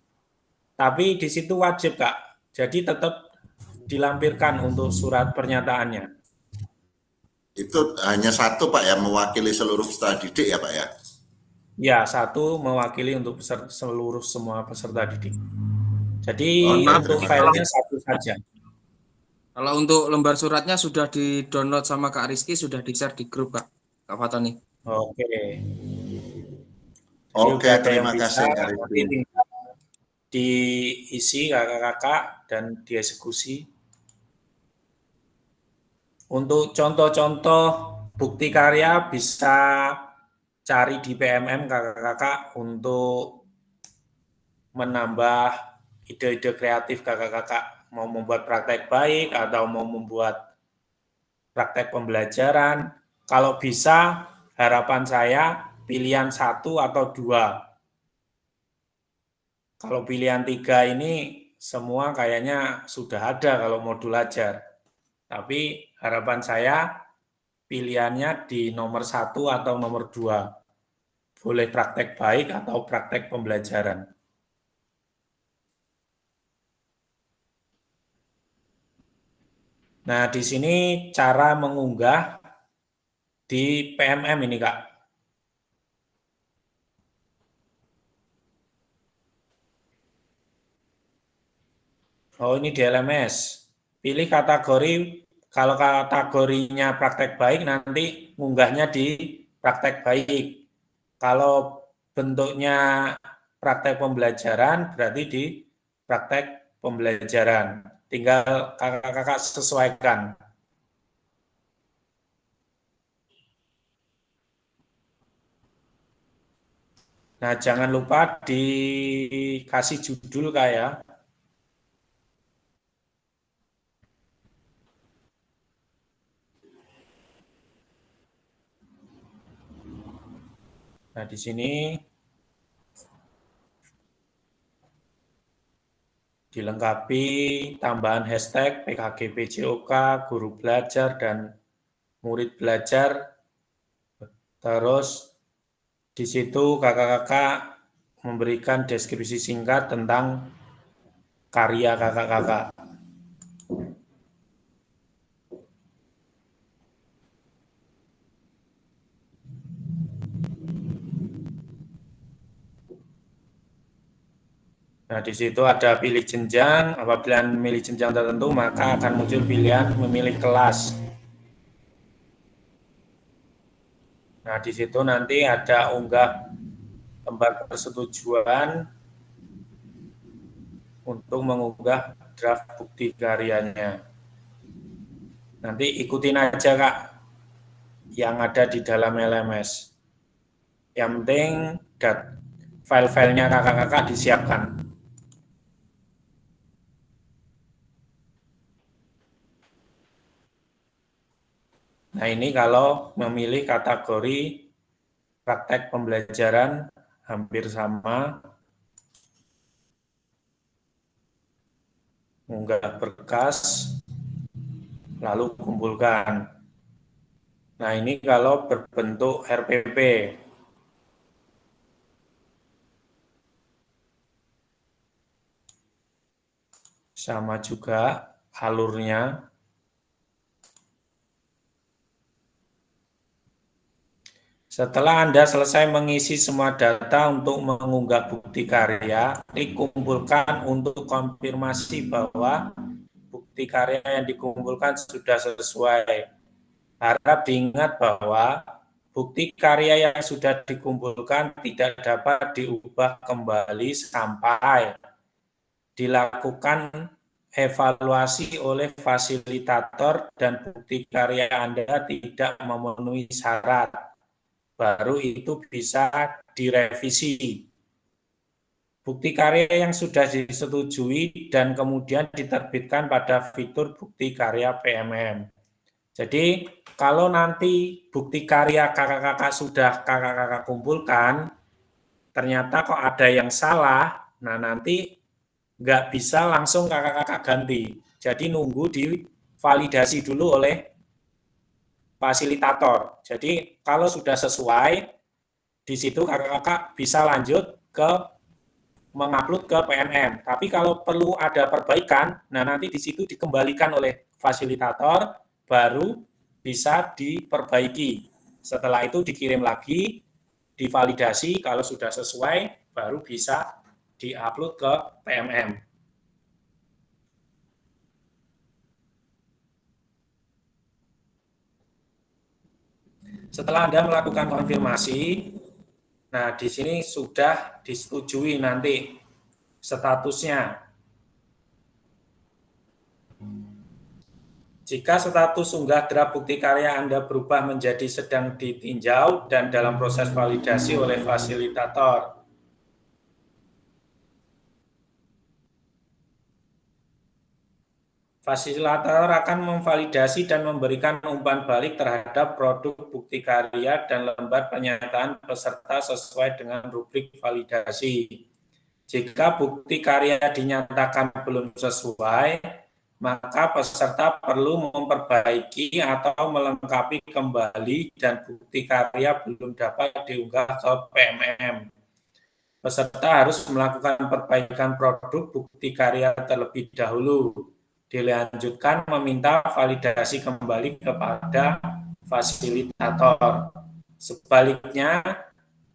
Tapi di situ wajib Kak. Jadi tetap dilampirkan untuk surat pernyataannya. Itu hanya satu Pak ya, mewakili seluruh peserta didik ya Pak ya? Ya, satu mewakili untuk seluruh semua peserta didik. Jadi untuk filenya satu saja. Kalau untuk lembar suratnya sudah di-download sama Kak Rizky, sudah di-share di grup Kak Fatoni. Oke. Oke, terima kasih Kak Rizky. Diisi kakak-kakak dan dieksekusi. Untuk contoh-contoh bukti karya bisa cari di PMM kakak-kakak untuk menambah ide-ide kreatif kakak-kakak mau membuat praktek baik atau mau membuat praktek pembelajaran. Kalau bisa harapan saya pilihan 1 atau 2. Kalau pilihan 3 ini semua kayaknya sudah ada kalau modul ajar. Tapi harapan saya pilihannya di nomor 1 atau nomor 2. Boleh praktek baik atau praktek pembelajaran. Nah, di sini cara mengunggah di PMM ini, Kak. Oh, ini di LMS. Pilih kategori, kalau kategorinya praktek baik, nanti ngunggahnya di praktek baik. Kalau bentuknya praktek pembelajaran, berarti di praktek pembelajaran. Tinggal kakak-kakak sesuaikan. Nah, jangan lupa dikasih judul Kak ya. Nah, di sini dilengkapi tambahan hashtag PKG-PJOK, guru belajar, dan murid belajar. Terus di situ kakak-kakak memberikan deskripsi singkat tentang karya kakak-kakak. Nah, di situ ada pilih jenjang. Apabila memilih jenjang tertentu, maka akan muncul pilihan memilih kelas. Nah, di situ nanti ada unggah lembar persetujuan untuk mengunggah draft bukti karyanya. Nanti ikutin aja Kak yang ada di dalam LMS. Yang penting file-filenya kakak-kakak disiapkan. Nah, ini kalau memilih kategori praktek pembelajaran hampir sama. Unggah berkas, lalu kumpulkan. Nah, ini kalau berbentuk RPP. Sama juga alurnya. Setelah Anda selesai mengisi semua data untuk mengunggah bukti karya, klik kumpulkan untuk konfirmasi bahwa bukti karya yang dikumpulkan sudah sesuai. Harap diingat bahwa bukti karya yang sudah dikumpulkan tidak dapat diubah kembali sampai dilakukan evaluasi oleh fasilitator dan bukti karya Anda tidak memenuhi syarat. Baru itu bisa direvisi. Bukti karya yang sudah disetujui dan kemudian diterbitkan pada fitur bukti karya PMM. Jadi kalau nanti bukti karya kakak-kakak sudah kakak-kakak kumpulkan, ternyata kok ada yang salah, nah nanti nggak bisa langsung kakak-kakak ganti. Jadi nunggu divalidasi dulu oleh fasilitator. Jadi kalau sudah sesuai, di situ kakak-kakak bisa lanjut ke mengupload ke PMM. Tapi kalau perlu ada perbaikan, nah nanti di situ dikembalikan oleh fasilitator, baru bisa diperbaiki. Setelah itu dikirim lagi, divalidasi, kalau sudah sesuai, baru bisa diupload ke PMM. Setelah Anda melakukan konfirmasi, nah di sini sudah disetujui nanti statusnya. Jika status unggah draft bukti karya Anda berubah menjadi sedang ditinjau dan dalam proses validasi oleh fasilitator. Fasilitator akan memvalidasi dan memberikan umpan balik terhadap produk bukti karya dan lembar pernyataan peserta sesuai dengan rubrik validasi. Jika bukti karya dinyatakan belum sesuai, maka peserta perlu memperbaiki atau melengkapi kembali dan bukti karya belum dapat diunggah ke PMM. Peserta harus melakukan perbaikan produk bukti karya terlebih dahulu. Dilanjutkan meminta validasi kembali kepada fasilitator. Sebaliknya,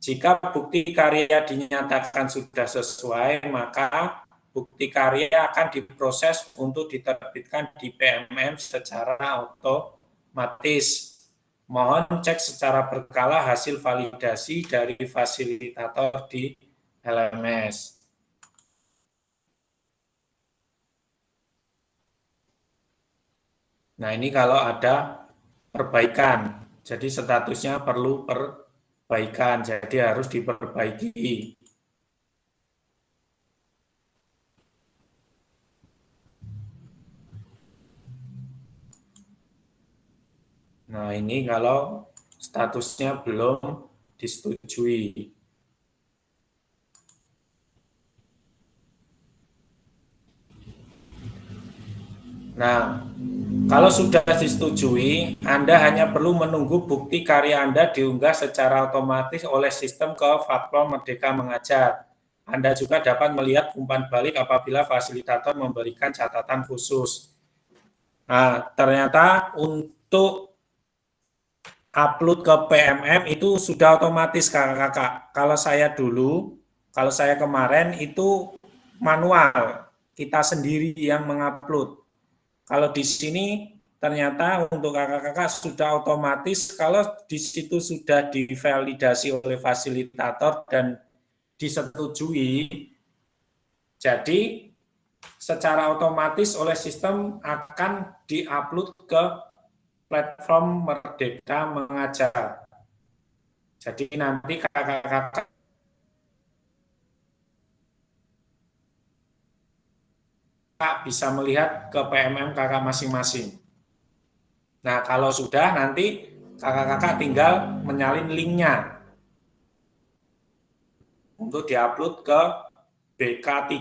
jika bukti karya dinyatakan sudah sesuai, maka bukti karya akan diproses untuk diterbitkan di PMM secara otomatis. Mohon cek secara berkala hasil validasi dari fasilitator di LMS. Nah, ini kalau ada perbaikan, jadi statusnya perlu perbaikan, jadi harus diperbaiki. Nah, ini kalau statusnya belum disetujui. Nah, kalau sudah disetujui, Anda hanya perlu menunggu bukti karya Anda diunggah secara otomatis oleh sistem ke platform Merdeka Mengajar. Anda juga dapat melihat umpan balik apabila fasilitator memberikan catatan khusus. Nah, ternyata untuk upload ke PMM itu sudah otomatis kakak-kakak. Kalau saya kemarin itu manual, kita sendiri yang mengupload. Kalau di sini ternyata untuk kakak-kakak sudah otomatis, kalau di situ sudah divalidasi oleh fasilitator dan disetujui, jadi secara otomatis oleh sistem akan diupload ke platform Merdeka Mengajar. Jadi nanti kakak-kakak bisa melihat ke PMM kakak masing-masing. Nah, kalau sudah nanti kakak-kakak tinggal menyalin linknya untuk diupload ke BK3.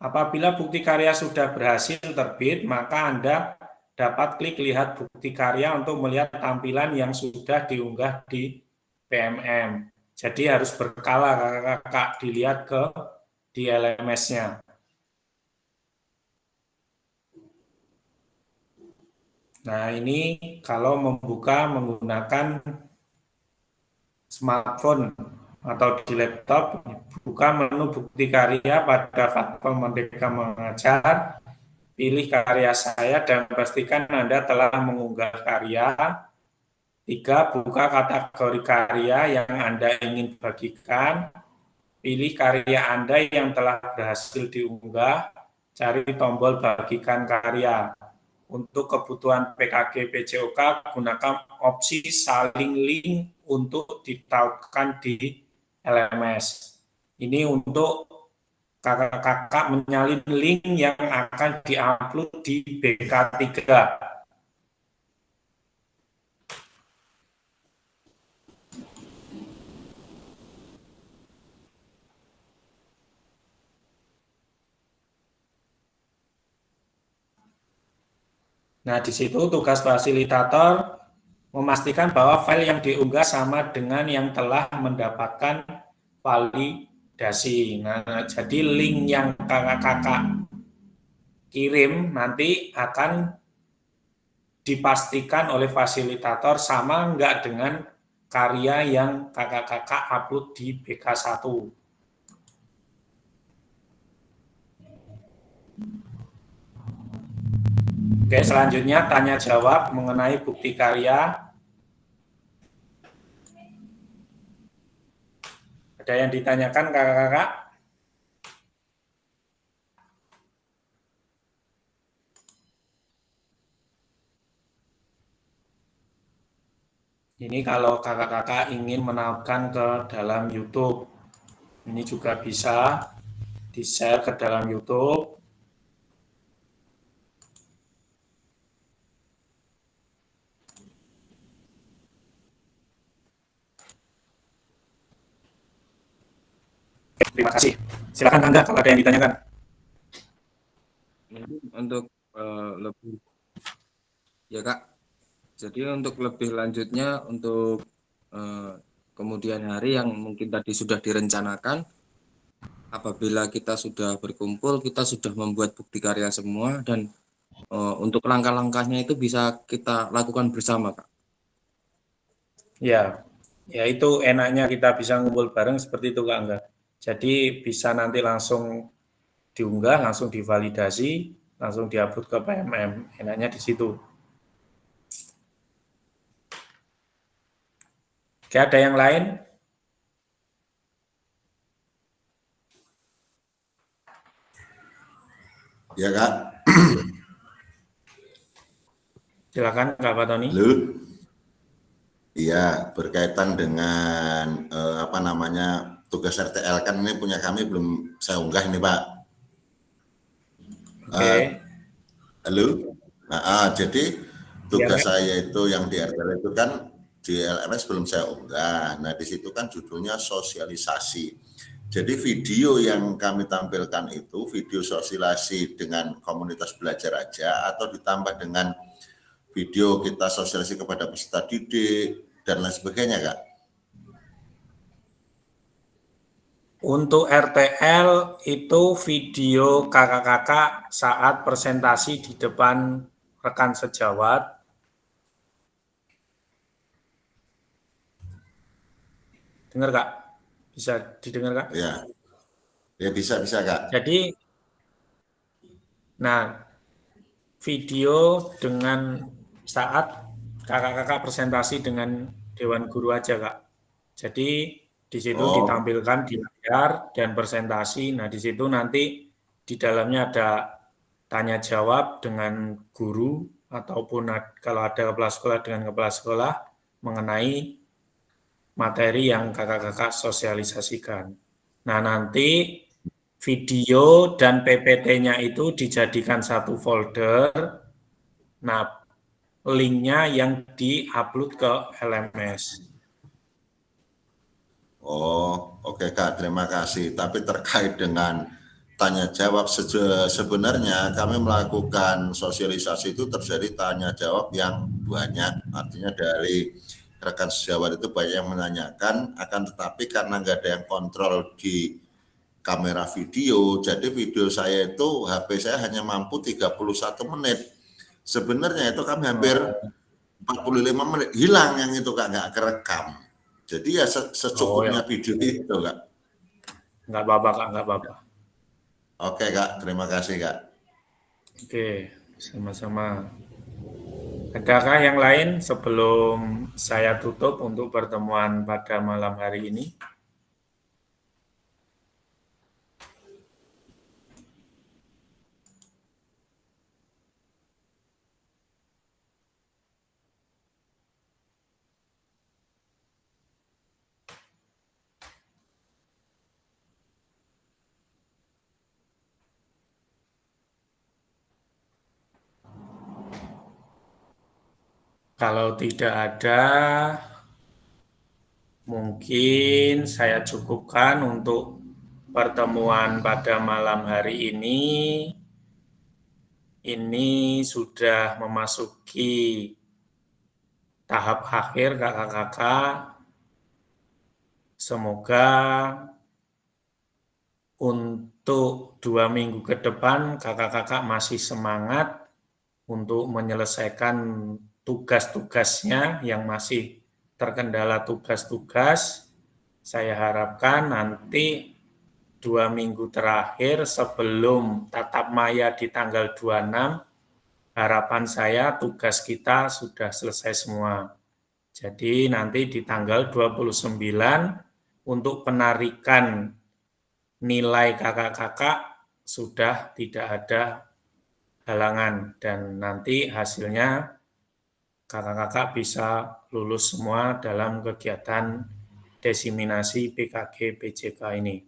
Apabila bukti karya sudah berhasil terbit, maka Anda dapat klik lihat bukti karya untuk melihat tampilan yang sudah diunggah di PMM. Jadi harus berkala kakak-kakak dilihat di LMS-nya. Nah, ini kalau membuka menggunakan smartphone atau di laptop, buka menu bukti karya pada platform Merdeka Mengajar, pilih karya saya dan pastikan Anda telah mengunggah karya. 3. Buka kategori karya yang Anda ingin bagikan. Pilih karya Anda yang telah berhasil diunggah. Cari tombol bagikan karya. Untuk kebutuhan PKG PCOK, gunakan opsi saling link untuk ditautkan di LMS. Ini untuk kakak-kakak menyalin link yang akan diupload di BK3. Nah, di situ tugas fasilitator memastikan bahwa file yang diunggah sama dengan yang telah mendapatkan validasi. Nah, jadi link yang kakak-kakak kirim nanti akan dipastikan oleh fasilitator sama enggak dengan karya yang kakak-kakak upload di BK1. Oke, selanjutnya tanya jawab mengenai bukti karya. Ada yang ditanyakan kakak-kakak? Ini kalau kakak-kakak ingin menautkan ke dalam YouTube. Ini juga bisa di-share ke dalam YouTube. Terima kasih. Silakan Anda kalau ada yang ditanyakan. Untuk lebih, ya Kak. Jadi untuk lebih lanjutnya untuk kemudian hari yang mungkin tadi sudah direncanakan, apabila kita sudah berkumpul, kita sudah membuat bukti karya semua, dan untuk langkah-langkahnya itu bisa kita lakukan bersama, Kak. Ya, ya itu enaknya kita bisa ngumpul bareng seperti itu Kak Angga. Jadi bisa nanti langsung diunggah, langsung divalidasi, langsung diupload ke PMM. Enaknya di situ. Oke, ada yang lain? Ya Kak. Silakan Kak Fatoni. Halo. Iya, berkaitan dengan tugas RTL, kan ini punya kami, belum saya unggah ini Pak. Oke. Halo. Jadi tugas saya itu yang di RTL itu kan di LMS belum saya unggah. Nah, di situ kan judulnya sosialisasi. Jadi video yang kami tampilkan itu video sosialisasi dengan komunitas belajar aja, atau ditambah dengan video kita sosialisasi kepada peserta didik dan lain sebagainya, Kak? Untuk RTL itu video kakak-kakak saat presentasi di depan rekan sejawat. Dengar Kak? Bisa didengar Kak? Ya, ya bisa Kak. Jadi, nah video dengan saat kakak-kakak presentasi dengan Dewan Guru aja Kak. Jadi di situ ditampilkan di layar dan presentasi. Nah di situ nanti di dalamnya ada tanya jawab dengan guru ataupun kalau ada kepala sekolah dengan kepala sekolah mengenai materi yang kakak-kakak sosialisasikan. Nah nanti video dan PPT-nya itu dijadikan satu folder. Nah linknya yang di-upload ke LMS. Oke Kak, terima kasih. Tapi terkait dengan tanya jawab, sebenarnya kami melakukan sosialisasi itu terjadi tanya jawab yang banyak, artinya dari rekan sejawat itu banyak yang menanyakan, akan tetapi karena nggak ada yang kontrol di kamera video, jadi video saya itu HP saya hanya mampu 31 menit. Sebenarnya itu kami hampir 45 menit hilang yang itu Kak, nggak kerekam. Jadi ya secukupnya video itu Kak. Nggak apa-apa Kak, nggak apa-apa. Oke Kak, terima kasih Kak. Oke, sama-sama. Adakah yang lain sebelum saya tutup untuk pertemuan pada malam hari ini? Kalau tidak ada, mungkin saya cukupkan untuk pertemuan pada malam hari ini. Ini sudah memasuki tahap akhir kakak-kakak. Semoga untuk 2 minggu ke depan kakak-kakak masih semangat untuk menyelesaikan tugas-tugasnya yang masih terkendala tugas-tugas. Saya harapkan nanti 2 minggu terakhir sebelum tatap maya di tanggal 26, harapan saya tugas kita sudah selesai semua. Jadi nanti di tanggal 29 untuk penarikan nilai kakak-kakak sudah tidak ada halangan dan nanti hasilnya kakak-kakak bisa lulus semua dalam kegiatan desiminasi PKG PJK ini.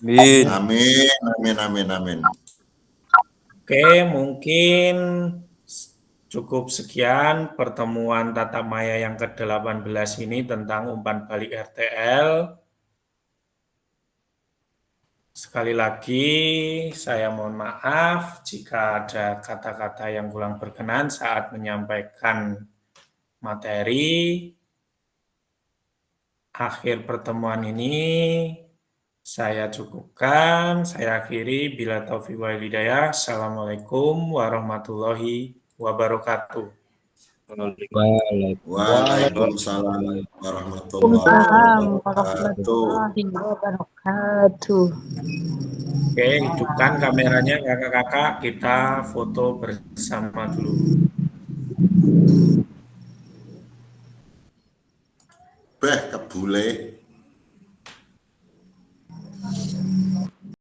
Amin, amin, amin, amin. Oke, mungkin cukup sekian pertemuan tatap maya yang ke-18 ini tentang umpan balik RTL. Sekali lagi, saya mohon maaf jika ada kata-kata yang kurang berkenan saat menyampaikan materi. Akhir pertemuan ini saya cukupkan, saya akhiri. Bila taufiq wal hidayah. Assalamualaikum warahmatullahi wabarakatuh. Waalaikumsalam warahmatullahi wabarakatuh. Oke, hidupkan kameranya kakak-kakak, kita foto bersama dulu. Beh, kebule.